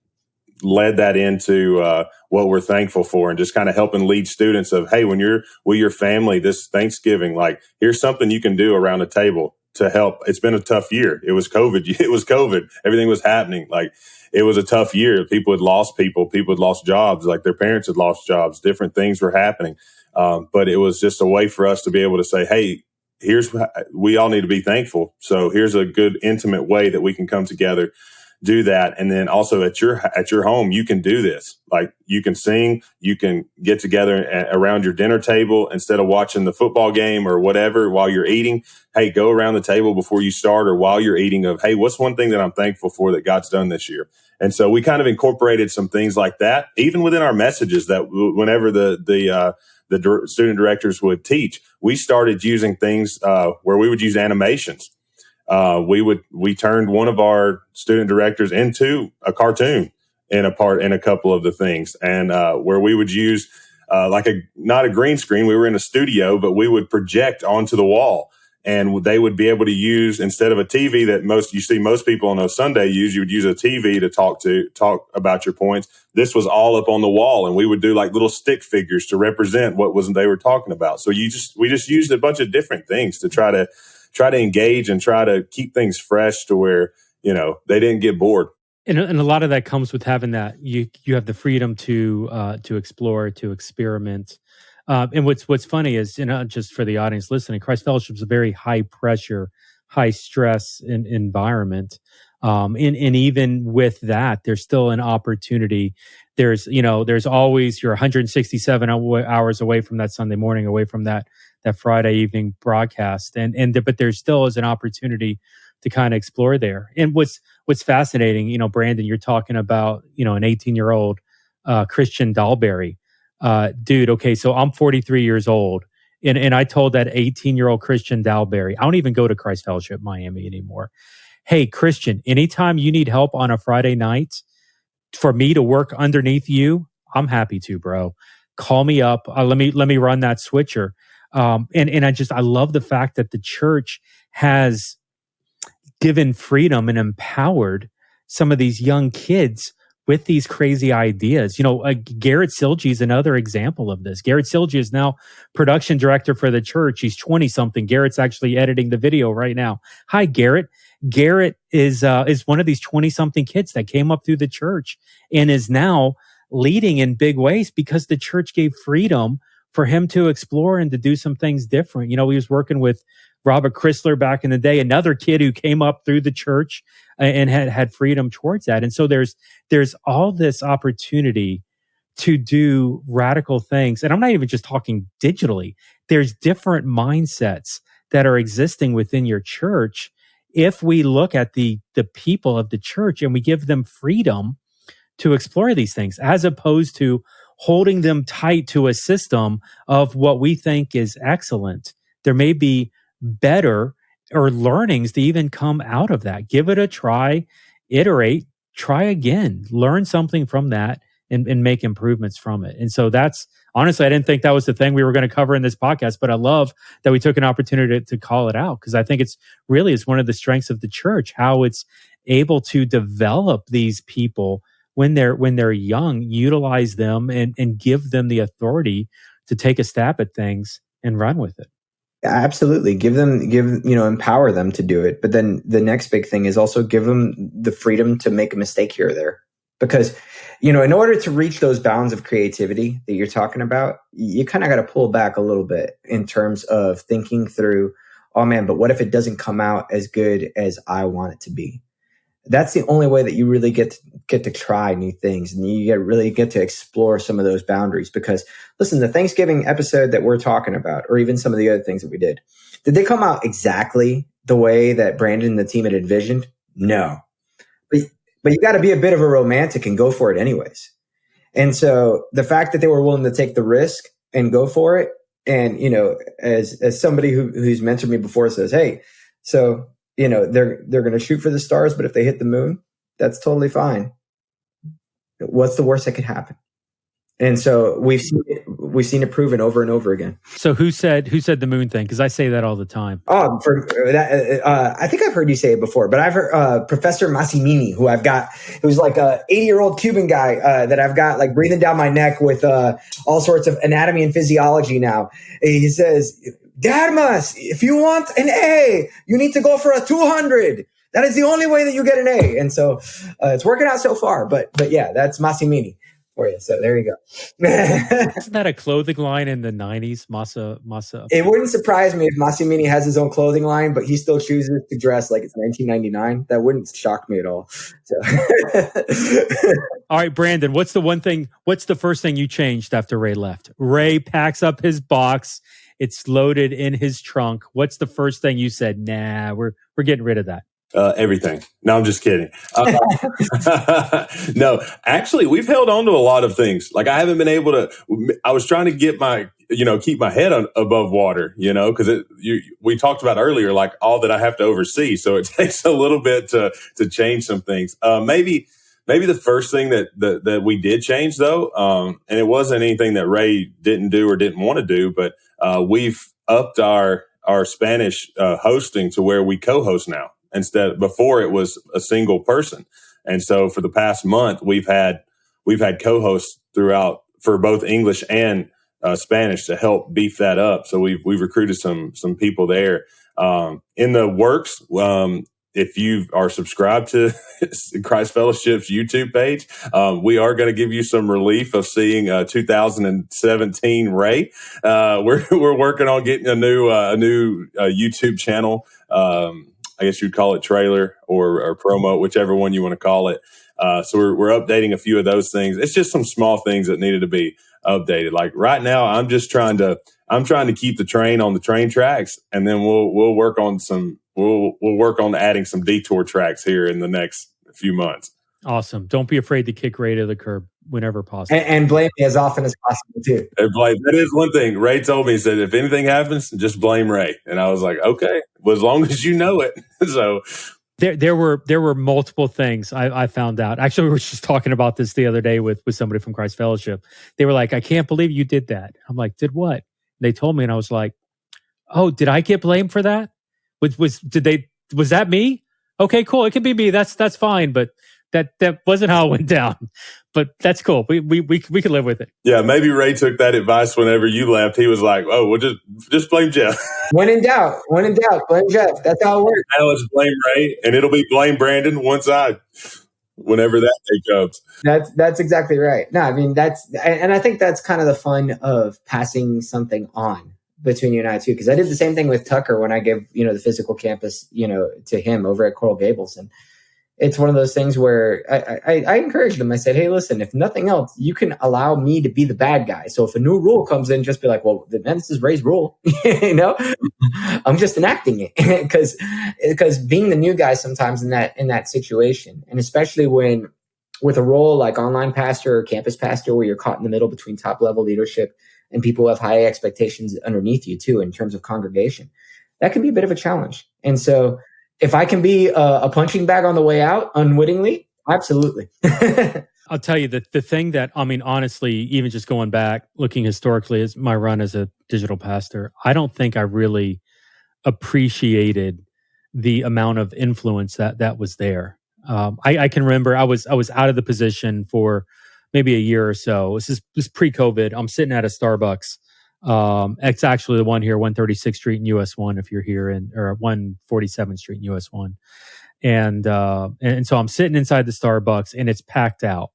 led that into what we're thankful for, and just kind of helping lead students of, hey, when you're with your family this Thanksgiving, like, here's something you can do around the table to help. It's been a tough year. It was COVID. Everything was happening. Like, it was a tough year. People had lost people had lost jobs, like their parents had lost jobs, different things were happening. But it was just a way for us to be able to say, hey, we all need to be thankful. So here's a good intimate way that we can come together, do that. And then also at your home, you can do this. Like, you can sing, you can get together around your dinner table instead of watching the football game or whatever while you're eating. Hey, go around the table before you start or while you're eating of, hey, what's one thing that I'm thankful for that God's done this year? And so we kind of incorporated some things like that, even within our messages, that whenever the student directors would teach, we started using things where we would use animations. We turned one of our student directors into a cartoon in a couple of the things, and where we would use not a green screen. We were in a studio, but we would project onto the wall, and they would be able to use, instead of a TV that most people on a Sunday use, you would use a TV to talk about your points. This was all up on the wall, and we would do like little stick figures to represent what they were talking about. So we just used a bunch of different things to try to engage and try to keep things fresh to where, they didn't get bored. And a lot of that comes with having that you have the freedom to explore, to experiment. And what's funny is, just for the audience listening, Christ Fellowship is a very high pressure, high stress environment. And even with that, there's still an opportunity. There's always, you're 167 hours away from that Sunday morning, away from that Friday evening broadcast. But there still is an opportunity to kind of explore there. And what's fascinating, Brandon, you're talking about, an 18-year-old Christian Dahlberry. Dude, okay, so I'm 43 years old. And I told that 18-year-old Christian Dahlberry, I don't even go to Christ Fellowship Miami anymore. Hey, Christian, anytime you need help on a Friday night for me to work underneath you, I'm happy to, bro. Call me up. Let me run that switcher. And I love the fact that the church has given freedom and empowered some of these young kids with these crazy ideas. Garrett Silge is another example of this. Garrett Silge is now production director for the church. He's 20-something. Garrett's actually editing the video right now. Hi, Garrett. Garrett is one of these 20-something kids that came up through the church and is now leading in big ways because the church gave freedom for him to explore and to do some things different. He was working with Robert Chrysler back in the day, another kid who came up through the church and had freedom towards that. And so there's all this opportunity to do radical things. And I'm not even just talking digitally. There's different mindsets that are existing within your church. If we look at the people of the church and we give them freedom to explore these things, as opposed to holding them tight to a system of what we think is excellent, there may be better or learnings to even come out of that. Give it a try, iterate, try again, learn something from that and make improvements from it. And so that's, honestly, I didn't think that was the thing we were going to cover in this podcast, but I love that we took an opportunity to call it out, because I think it's one of the strengths of the church, how it's able to develop these people when they're young, utilize them and give them the authority to take a stab at things and run with it. Absolutely. Empower them to do it. But then the next big thing is also give them the freedom to make a mistake here or there. Because, in order to reach those bounds of creativity that you're talking about, you kind of got to pull back a little bit in terms of thinking through, oh man, but what if it doesn't come out as good as I want it to be? That's the only way that you really get to try new things, and you really get to explore some of those boundaries. Because listen, the Thanksgiving episode that we're talking about, or even some of the other things that we did they come out exactly the way that Brandon and the team had envisioned? No, but you got to be a bit of a romantic and go for it anyways. And so the fact that they were willing to take the risk and go for it, and as somebody who's mentored me before says, hey, so they're going to shoot for the stars, but if they hit the moon, that's totally fine. What's the worst that could happen? And so we've seen it we've seen it proven over and over again. So who said the moon thing? Because I say that all the time. For that, I think I've heard you say it before, but I've heard Professor Massimini, who's like a 80-year-old Cuban guy that I've got like breathing down my neck with all sorts of anatomy and physiology now. He says, De Armas, if you want an A, you need to go for a 200. That is the only way that you get an A. And so it's working out so far. But yeah, that's Massimini for you. So there you go. Isn't that a clothing line in the 90s? Masa. It wouldn't surprise me if Massimini has his own clothing line, but he still chooses to dress like it's 1999. That wouldn't shock me at all. So. All right, Brandon, what's the first thing you changed after Rey left? Rey packs up his box. It's loaded in his trunk. What's the first thing you said? Nah, we're getting rid of that. Everything. No, I'm just kidding. No, actually, we've held on to a lot of things. Like I haven't been able to. I was trying to keep my head above water. Because we talked about earlier, like all that I have to oversee. So it takes a little bit to change some things. Maybe the first thing that we did change though, and it wasn't anything that Rey didn't do or didn't want to do, but we've upped our Spanish hosting to where we co-host now. Before it was a single person. And so for the past month, we've had co-hosts throughout for both English and Spanish to help beef that up. So we've recruited some people there. In the works, if you are subscribed to Christ Fellowship's YouTube page, we are going to give you some relief of seeing 2017 Rey. We're working on getting a new YouTube channel. I guess you'd call it trailer or promo, whichever one you want to call it. So we're updating a few of those things. It's just some small things that needed to be updated. Like right now, I'm trying to keep the train on the train tracks, and then we'll work on adding some detour tracks here in the next few months. Awesome. Don't be afraid to kick Rey to the curb whenever possible. And blame me as often as possible, too. That is one thing. Rey told me, he said, if anything happens, just blame Rey. And I was like, okay, well, as long as you know it. So there were multiple things I found out. Actually, we were just talking about this the other day with somebody from Christ Fellowship. They were like, I can't believe you did that. I'm like, did what? They told me, and I was like, oh, did I get blamed for that? Was that me? Okay, cool. It can be me. That's fine. But that wasn't how it went down, but that's cool. We can live with it. Yeah, maybe Rey took that advice whenever you left. He was like, "Oh, well, just blame Jeff." When in doubt, blame Jeff. That's how it works. Now let's blame Rey, and it'll be blame Brandon whenever that day comes. That's exactly right. No, I mean and I think that's kind of the fun of passing something on between you and I too, because I did the same thing with Tucker when I gave the physical campus to him over at Coral Gables. And it's one of those things where I encouraged him. I said, hey, listen, if nothing else, you can allow me to be the bad guy. So if a new rule comes in, just be like, well, then this is Rey's rule. I'm just enacting it because being the new guy sometimes in that situation, and especially with a role like online pastor or campus pastor, where you're caught in the middle between top level leadership and people who have high expectations underneath you too, in terms of congregation, that can be a bit of a challenge. And so if I can be a punching bag on the way out unwittingly, absolutely. I'll tell you the thing that, I mean, honestly, even just going back, looking historically as my run as a digital pastor, I don't think I really appreciated the amount of influence that was there. I can remember I was out of the position for maybe a year or so. This is pre-COVID. I'm sitting at a Starbucks. It's actually the one here, 136th Street in US 1, if you're here, or 147th Street in US 1. And so I'm sitting inside the Starbucks and it's packed out.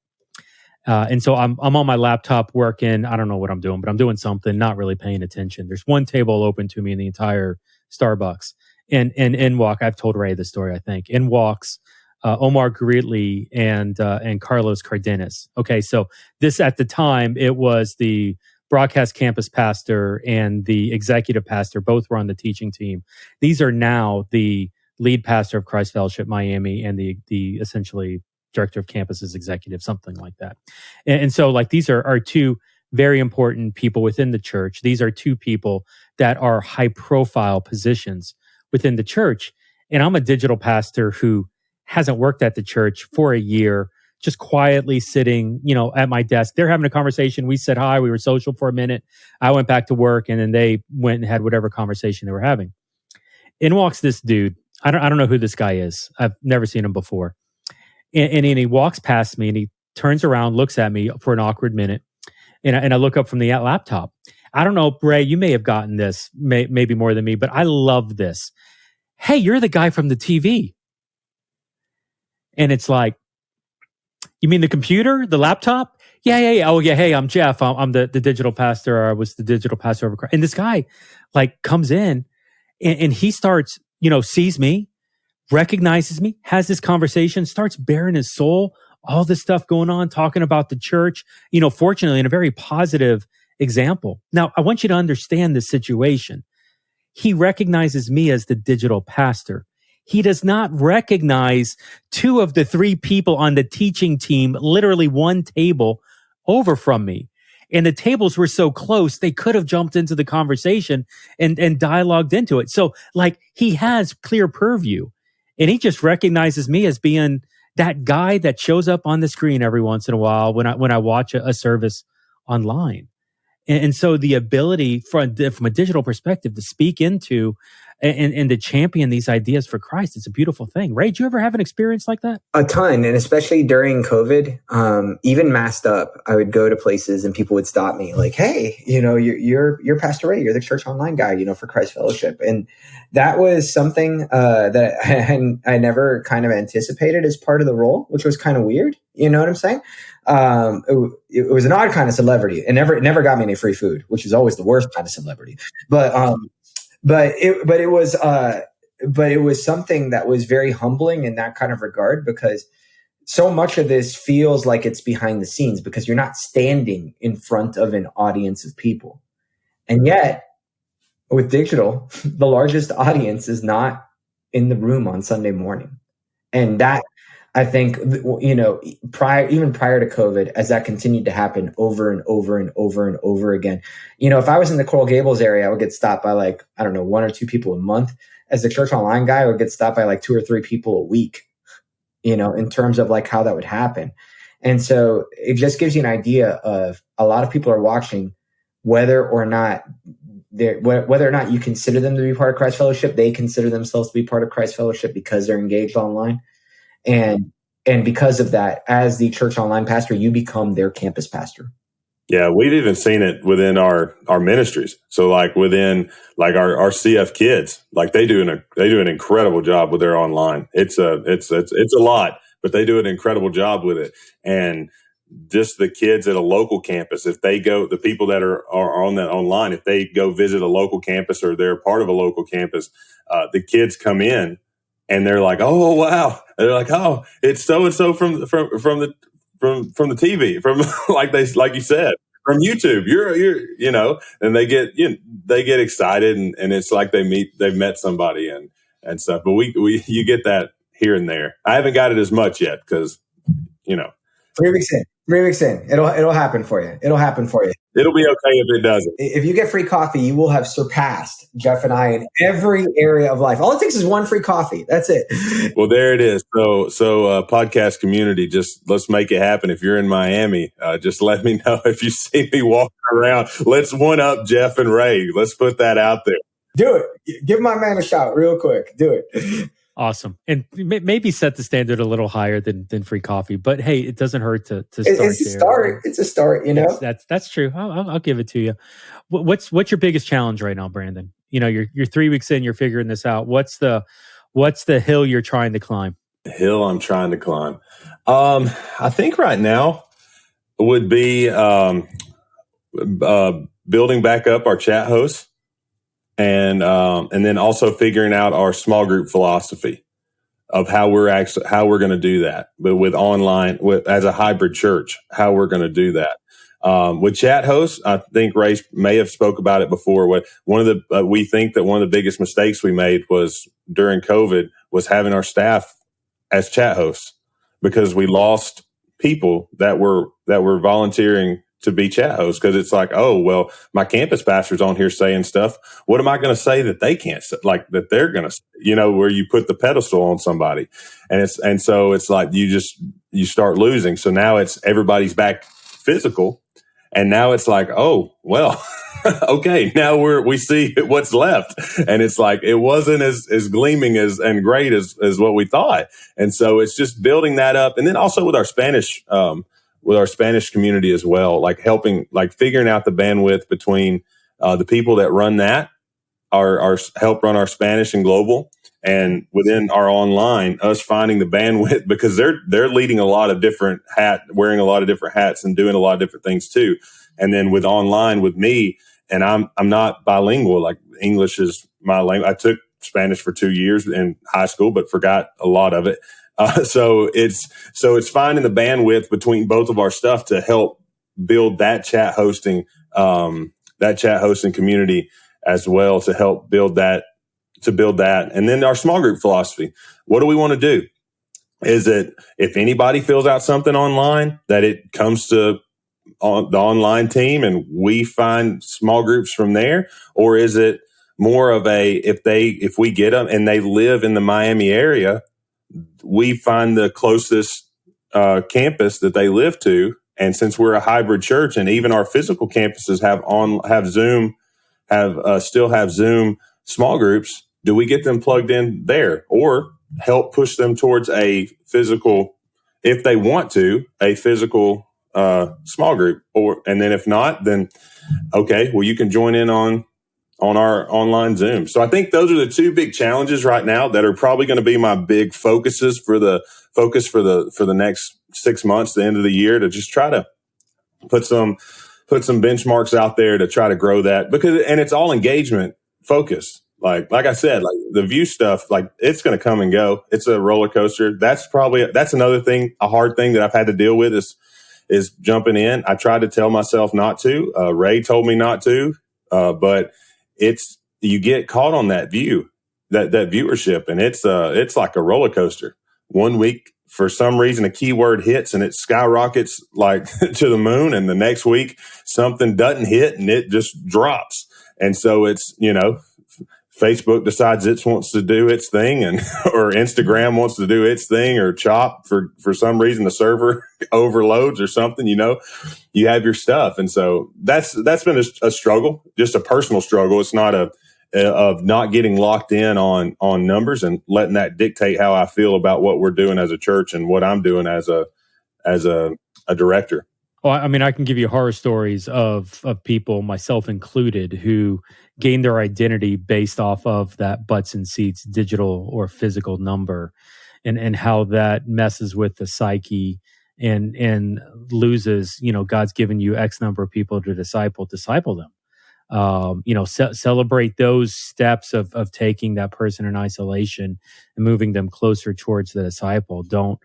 And so I'm on my laptop working. I don't know what I'm doing, but I'm doing something, not really paying attention. There's one table open to me in the entire Starbucks. And in walk, I've told Rey this story, I think. In walks Omar Greeley and Carlos Cardenas. Okay, so this at the time, it was the broadcast campus pastor and the executive pastor, both were on the teaching team. These are now the lead pastor of Christ Fellowship Miami and the essentially director of campus's executive, something like that. And so like these are two very important people within the church. These are two people that are high profile positions within the church. And I'm a digital pastor who hasn't worked at the church for a year. just quietly sitting, at my desk. They're having a conversation. We said hi. We were social for a minute. I went back to work, and then they went and had whatever conversation they were having. In walks this dude. I don't know who this guy is. I've never seen him before. And he walks past me, and he turns around, looks at me for an awkward minute. And I look up from the laptop. I don't know, Ray, you may have gotten this, maybe more than me, but I love this. Hey, you're the guy from the TV. And it's like, you mean the computer, the laptop? Yeah. Oh, yeah. Hey, I'm Jeff. I'm the digital pastor. Or I was the digital pastor over Christ. And this guy comes in and he starts, sees me, recognizes me, has this conversation, starts bearing his soul, all this stuff going on, talking about the church, fortunately in a very positive example. Now, I want you to understand the situation. He recognizes me as the digital pastor. He does not recognize 2 of the 3 people on the teaching team, literally one table over from me. And the tables were so close, they could have jumped into the conversation and dialogued into it. So he has clear purview, and he just recognizes me as being that guy that shows up on the screen every once in a while when I watch a service online. And so the ability from a digital perspective to speak into and to champion these ideas for Christ, it's a beautiful thing. Ray, did you ever have an experience like that? A ton, and especially during COVID, even masked up, I would go to places and people would stop me like, hey, you're Pastor Ray, you're the church online guy, for Christ Fellowship. And that was something that I never kind of anticipated as part of the role, which was kind of weird. You know what I'm saying? It was an odd kind of celebrity. It never got me any free food, which is always the worst kind of celebrity. But it was something that was very humbling in that kind of regard, because so much of this feels like it's behind the scenes because you're not standing in front of an audience of people. And yet with digital, the largest audience is not in the room on Sunday morning. And that, I think, prior to COVID, as that continued to happen over and over and over and over again, if I was in the Coral Gables area, I would get stopped by 1 or 2 people a month. As the church online guy, I would get stopped by 2 or 3 people a week, in terms of how that would happen. And so it just gives you an idea of a lot of people are watching, whether or not you consider them to be part of Christ Fellowship, they consider themselves to be part of Christ Fellowship because they're engaged online. And because of that, as the church online pastor, you become their campus pastor. Yeah, we've even seen it within our ministries. So within our CF kids, they do an incredible job with their online. It's a lot, but they do an incredible job with it. And just the kids at a local campus, if they go, the people that are on that online, if they go visit a local campus or they're part of a local campus, the kids come in and they're like, oh wow, and they're like, oh, it's so and so from the TV, from like you said, from YouTube. You're and they get excited and it's like they've met somebody and stuff. But you get that here and there. I haven't got it as much yet because 3 weeks in. 3 weeks in. It'll happen for you. It'll happen for you. It'll be okay if it doesn't. If you get free coffee, you will have surpassed Jeff and I in every area of life. All it takes is 1 free coffee. That's it. Well, there it is. So podcast community, just let's make it happen. If you're in Miami, just let me know if you see me walking around. Let's one up Jeff and Ray. Let's put that out there. Do it. Give my man a shout real quick. Do it. Awesome. And maybe set the standard a little higher than free coffee, but hey, it doesn't hurt to start it's a start. It's a start, Yes, that's true. I'll give it to you. What's your biggest challenge right now, Brandon? You're 3 weeks in, you're figuring this out. What's the hill you're trying to climb? The hill I'm trying to climb. I think right now would be building back up our chat hosts. And then also figuring out our small group philosophy of how we're going to do that, but with online, as a hybrid church, how we're going to do that. With chat hosts, I think Ray may have spoke about it before. We think that one of the biggest mistakes we made was during COVID was having our staff as chat hosts, because we lost people that were volunteering to be chat hosts, because it's like, oh, well, my campus pastor's on here saying stuff. What am I going to say that they can't say, like that they're going to, where you put the pedestal on somebody. And so it's like, you start losing. So now it's everybody's back physical. And now it's like, oh, well, okay, now we see what's left. And it's like, it wasn't as gleaming and great as what we thought. And so it's just building that up. And then also with our Spanish community as well, like helping, like figuring out the bandwidth between the people that run that, our help run our Spanish and global, and within our online, us finding the bandwidth, because they're leading a lot of different wearing a lot of different hats and doing a lot of different things too. And then with online with me, and I'm not bilingual, like English is my language. I took Spanish for 2 years in high school, but forgot a lot of it. So it's finding the bandwidth between both of our stuff to help build that chat hosting community as well, to help build that. And then our small group philosophy. What do we want to do? Is it, if anybody fills out something online, that it comes to the online team and we find small groups from there? Or is it more of if we get them and they live in the Miami area, we find the closest campus that they live to? And since we're a hybrid church, and even our physical campuses still have Zoom small groups, do we get them plugged in there, or help push them towards a physical, if they want to, a physical small group? And then if not, then okay, well, you can join in on our online Zoom. So I think those are the two big challenges right now that are probably going to be my big focuses for the next 6 months, the end of the year, to just try to put some benchmarks out there to try to grow that, and it's all engagement focused. Like I said, like the view stuff, like it's going to come and go. It's a roller coaster. That's another thing, a hard thing that I've had to deal with is jumping in. I tried to tell myself not to. Ray told me not to, but you get caught on that viewership, and it's like a roller coaster. 1 week, for some reason, a keyword hits and it skyrockets like to the moon, and the next week something doesn't hit and it just drops. And so it's, Facebook decides it wants to do its thing, or Instagram wants to do its thing, or Chop for some reason the server overloads or something. You have your stuff, and so that's been a struggle, just a personal struggle. It's not of not getting locked in on numbers and letting that dictate how I feel about what we're doing as a church and what I'm doing as a director. Well, I mean, I can give you horror stories of people, myself included, who gain their identity based off of that butts and seats digital or physical number, and how that messes with the psyche and loses, God's given you X number of people to disciple them. Celebrate those steps of taking that person in isolation and moving them closer towards the disciple. Don't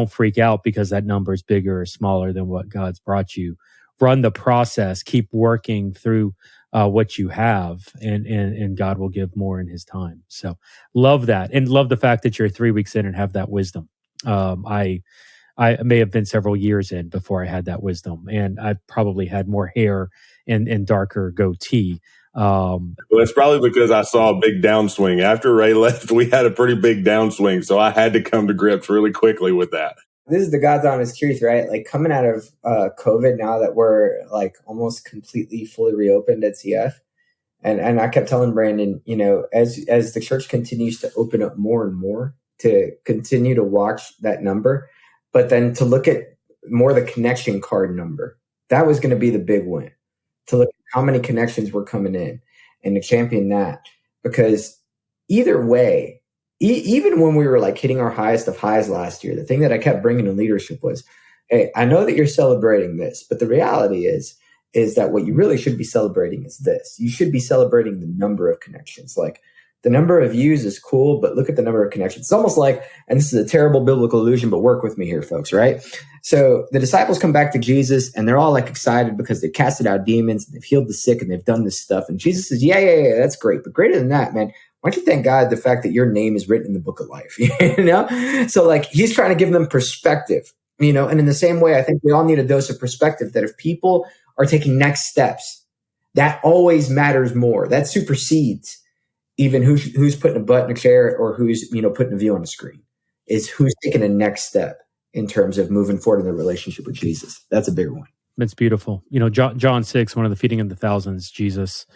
freak out because that number is bigger or smaller than what God's brought you. Run the process, keep working through what you have, and God will give more in His time. So love that, and love the fact that you're 3 weeks in and have that wisdom. I may have been several years in before I had that wisdom, and I probably had more hair and darker goatee. Well, it's probably because I saw a big downswing. After Ray left, we had a pretty big downswing, so I had to come to grips really quickly with that. This is the God's honest truth, right? Like coming out of COVID, now that we're like almost completely fully reopened at CF, and I kept telling Brandon, as the church continues to open up more and more, to continue to watch that number, but then to look at more the connection card number. That was going to be the big win. To look at how many connections were coming in and to champion that. Because either way, even when we were like hitting our highest of highs last year, the thing that I kept bringing in leadership was, hey, I know that you're celebrating this, but the reality is that what you really should be celebrating is this. You should be celebrating the number of connections. Like the number of views is cool, but look at the number of connections. It's almost like, and this is a terrible biblical illusion, but work with me here, folks, right? So the disciples come back to Jesus and they're all like excited because they casted out demons, and they've healed the sick, and they've done this stuff. And Jesus says, yeah, that's great. But greater than that, man, why don't you thank God the fact that your name is written in the book of life? So like he's trying to give them perspective. And in the same way, I think we all need a dose of perspective that if people are taking next steps, that always matters more. That supersedes even who's putting a butt in a chair or who's, putting a view on the screen. Is who's taking the next step in terms of moving forward in the relationship with Jesus. That's a big one. It's beautiful. John 6, one of the feeding of the thousands, Jesus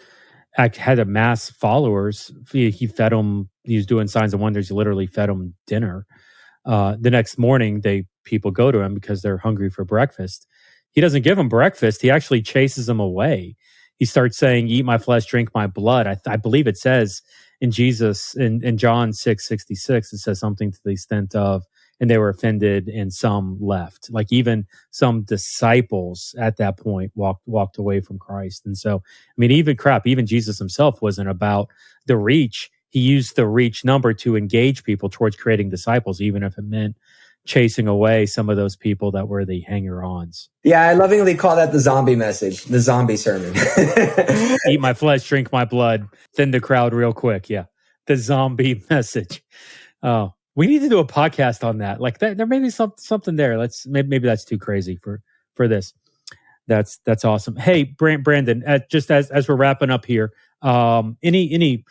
had a mass followers. He fed them. He was doing signs and wonders. He literally fed them dinner. The next morning, people go to him because they're hungry for breakfast. He doesn't give them breakfast. He actually chases them away. He starts saying, "Eat my flesh, drink my blood." I believe it says in John 6:66, it says something to the extent of, and they were offended and some left. Like even some disciples at that point walked away from Christ. And so, even Jesus himself wasn't about the reach. He used the reach number to engage people towards creating disciples, even if it meant chasing away some of those people that were the hanger-ons. Yeah, I lovingly call that the zombie message, the zombie sermon. Eat my flesh, drink my blood, thin the crowd real quick. Yeah, the zombie message. Oh, we need to do a podcast on that. Like that, there may be something there. Maybe that's too crazy for this. That's awesome. Hey, Brandon, just as we're wrapping up here, any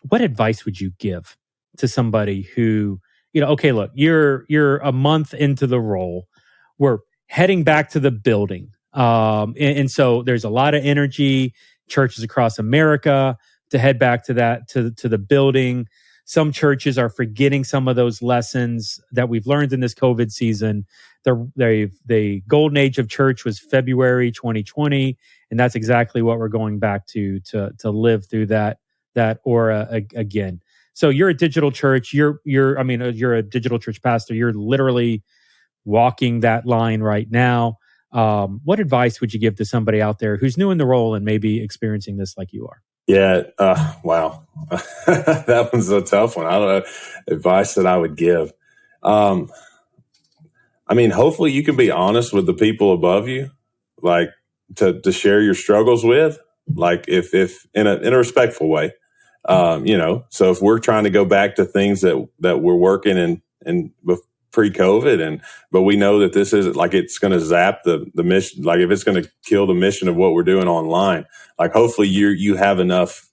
what advice would you give to somebody who, okay, look, you're a month into the role. We're heading back to the building. And so there's a lot of energy, churches across America to head back to the building. Some churches are forgetting some of those lessons that we've learned in this COVID season. The golden age of church was February 2020, and that's exactly what we're going back to live through that aura again. So you're a digital church. You're a digital church pastor. You're literally walking that line right now. What advice would you give to somebody out there who's new in the role and maybe experiencing this like you are? Yeah. Wow. That one's a tough one. I don't know advice that I would give. Hopefully you can be honest with the people above you, like to share your struggles with, like if in a respectful way. So if we're trying to go back to things that we're working in pre-COVID, but we know that this isn't like it's going to zap the mission, like if it's going to kill the mission of what we're doing online, like hopefully you have enough,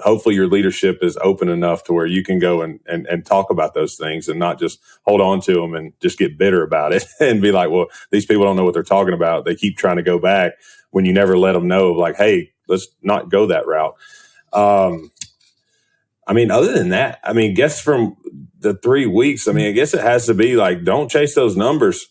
hopefully your leadership is open enough to where you can go and talk about those things and not just hold on to them and just get bitter about it and be like, well, these people don't know what they're talking about. They keep trying to go back when you never let them know, like, hey, let's not go that route. Other than that, guess from the 3 weeks, I guess it has to be like, don't chase those numbers.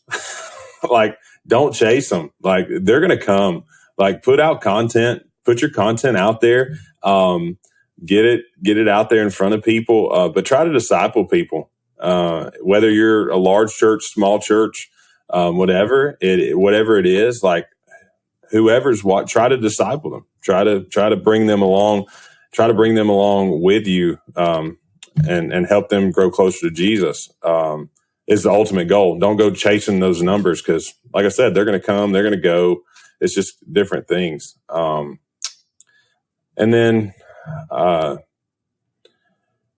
Like, don't chase them. Like, they're going to come. Like, put out content, put your content out there. Get it out there in front of people, but try to disciple people. Whether you're a large church, small church, whatever it is, like whoever's try to disciple them, try to bring them along. Try to bring them along with you, and help them grow closer to Jesus, is the ultimate goal. Don't go chasing those numbers because, like I said, they're going to come, they're going to go. It's just different things. And then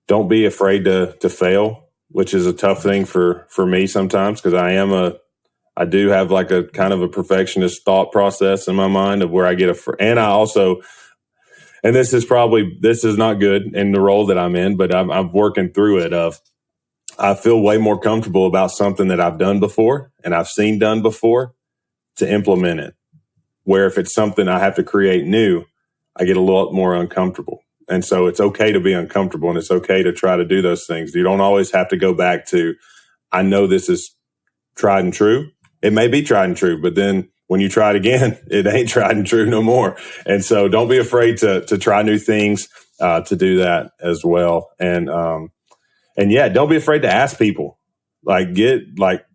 don't be afraid to fail, which is a tough thing for me sometimes because I do have like a kind of a perfectionist thought process in my mind of where I get and I also. And this is not good in the role that I'm in, but I'm working through it I feel way more comfortable about something that I've done before and I've seen done before to implement it. Where if it's something I have to create new, I get a lot more uncomfortable. And so it's okay to be uncomfortable and it's okay to try to do those things. You don't always have to go back to, I know this is tried and true. It may be tried and true, but then when you try it again, it ain't tried and true no more. And so don't be afraid to try new things, to do that as well. And yeah, don't be afraid to ask people,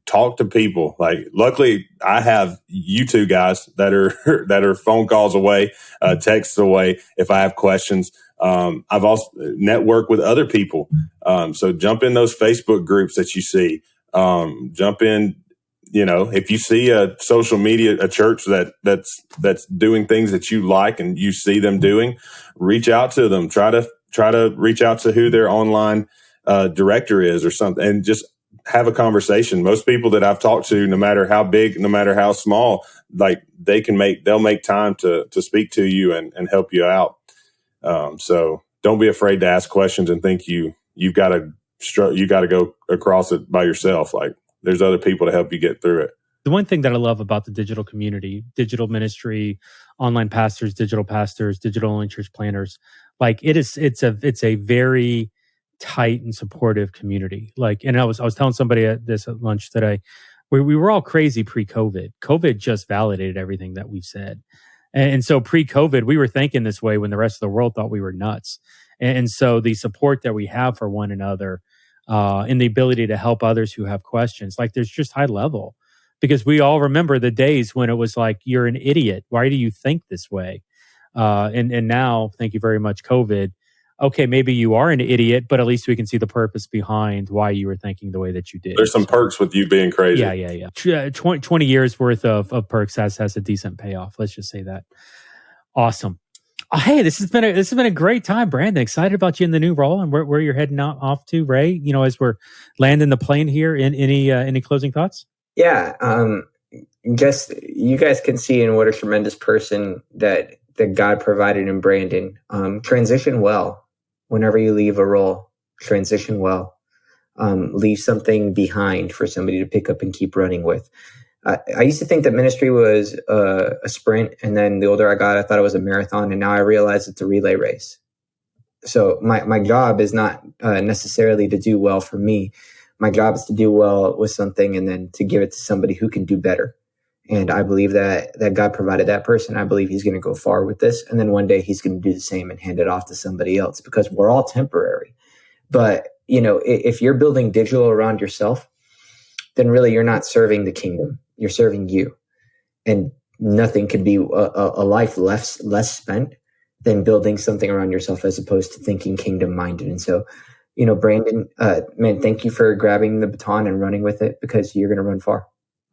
talk to people. Like, luckily I have you two guys that are phone calls away, texts away. If I have questions, I've also networked with other people. So jump in those Facebook groups that you see, jump in. If you see a social media, a church that's doing things that you like and you see them doing, reach out to them. Try to reach out to who their online director is or something, and just have a conversation. Most people that I've talked to, no matter how big, no matter how small, like they'll make time to speak to you and help you out. So don't be afraid to ask questions and think you've got to go across it by yourself. Like there's other people to help you get through it. The one thing that I love about the digital community, digital ministry, online pastors, digital only church planners, like it's a very tight and supportive community. Like, and I was telling somebody at lunch today, we were all crazy pre-COVID. COVID just validated everything that we've said. And so pre-COVID, we were thinking this way when the rest of the world thought we were nuts. And so the support that we have for one another and the ability to help others who have questions, like there's just high level. Because we all remember the days when it was like, you're an idiot. Why do you think this way? And now, thank you very much, COVID. Okay, maybe you are an idiot, but at least we can see the purpose behind why you were thinking the way that you did. There's some perks with you being crazy. Yeah. 20 years worth of perks has a decent payoff. Let's just say that. Awesome. Hey, this has been a great time, Brandon. Excited about you in the new role and where you're heading off to, Ray. You know, as we're landing the plane here. Any closing thoughts? Yeah. Just you guys can see in what a tremendous person that God provided in Brandon. Transition well. Whenever you leave a role, transition well. Leave something behind for somebody to pick up and keep running with. I used to think that ministry was a sprint, and then the older I got, I thought it was a marathon, and now I realize it's a relay race. So my job is not necessarily to do well for me. My job is to do well with something and then to give it to somebody who can do better. And I believe that God provided that person. I believe he's going to go far with this. And then one day he's going to do the same and hand it off to somebody else, because we're all temporary. But, you know, if you're building digital around yourself, then really you're not serving the kingdom. You're serving you. And nothing could be a life less spent than building something around yourself as opposed to thinking kingdom minded. And so, you know, Brandon, man, thank you for grabbing the baton and running with it, because you're going to run far.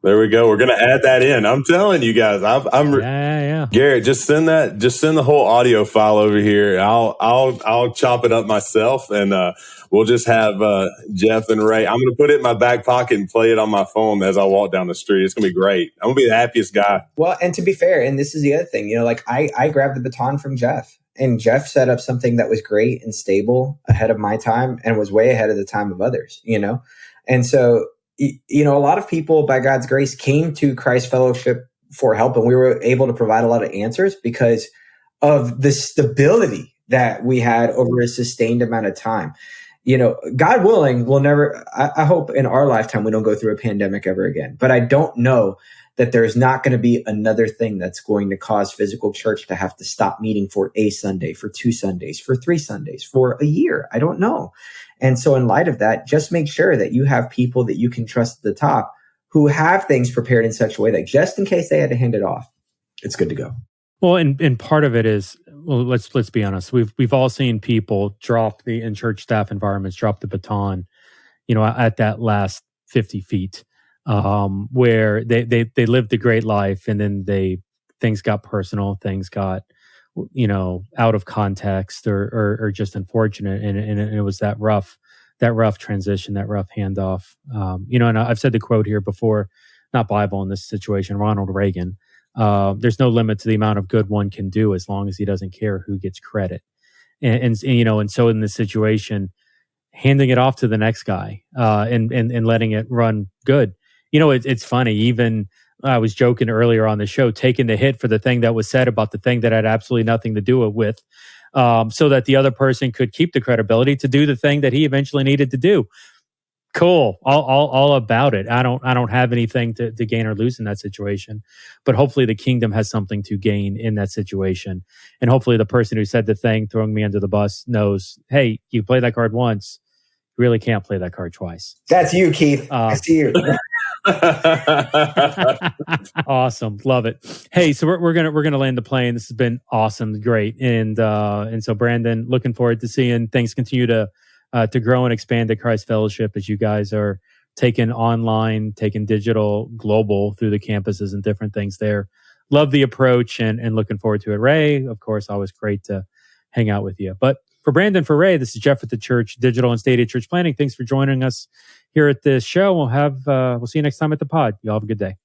There we go. We're going to add that in. I'm telling you guys, Yeah. Garrett, just send the whole audio file over here. I'll chop it up myself, and we'll just have Jeff and Ray. I'm going to put it in my back pocket and play it on my phone as I walk down the street. It's going to be great. I'm going to be the happiest guy. Well, and to be fair, and this is the other thing, you know, like I grabbed the baton from Jeff, and Jeff set up something that was great and stable ahead of my time and was way ahead of the time of others, you know? And so, you know, a lot of people, by God's grace, came to Christ Fellowship for help, and we were able to provide a lot of answers because of the stability that we had over a sustained amount of time. You know, God willing, we'll never, I hope in our lifetime, we don't go through a pandemic ever again. But I don't know that there's not going to be another thing that's going to cause physical church to have to stop meeting for a Sunday, for 2 Sundays, for 3 Sundays, for a year. I don't know. And so in light of that, just make sure that you have people that you can trust at the top who have things prepared in such a way that just in case they had to hand it off, it's good to go. Well, and part of it is, well, let's be honest. We've all seen people in church staff environments drop the baton, you know, at that last 50 feet, where they lived a great life, and then things got personal, things got, you know, out of context or just unfortunate, and it was that rough transition, that rough handoff. You know, and I've said the quote here before, not Bible in this situation, Ronald Reagan. There's no limit to the amount of good one can do as long as he doesn't care who gets credit. And you know, and so in this situation, handing it off to the next guy and letting it run good. You know, it's funny. Even I was joking earlier on the show, taking the hit for the thing that was said about the thing that had absolutely nothing to do with, so that the other person could keep the credibility to do the thing that he eventually needed to do. Cool. All about it. I don't have anything to gain or lose in that situation, but hopefully the kingdom has something to gain in that situation. And hopefully the person who said the thing throwing me under the bus knows, hey, you play that card once, you really can't play that card twice. That's you, Keith. I see you. Awesome. Love it. Hey, so we're gonna land the plane. This has been awesome. Great. And so Brandon, looking forward to seeing things continue to grow and expand at Christ Fellowship as you guys are taking online, taking digital, global through the campuses and different things there. Love the approach and looking forward to it. Ray, of course, always great to hang out with you. But For Brandon, for Ray, this is Jeff at the Church Digital and Stadia Church Planning. Thanks for joining us here at this show. We'll see you next time at the pod. Y'all have a good day.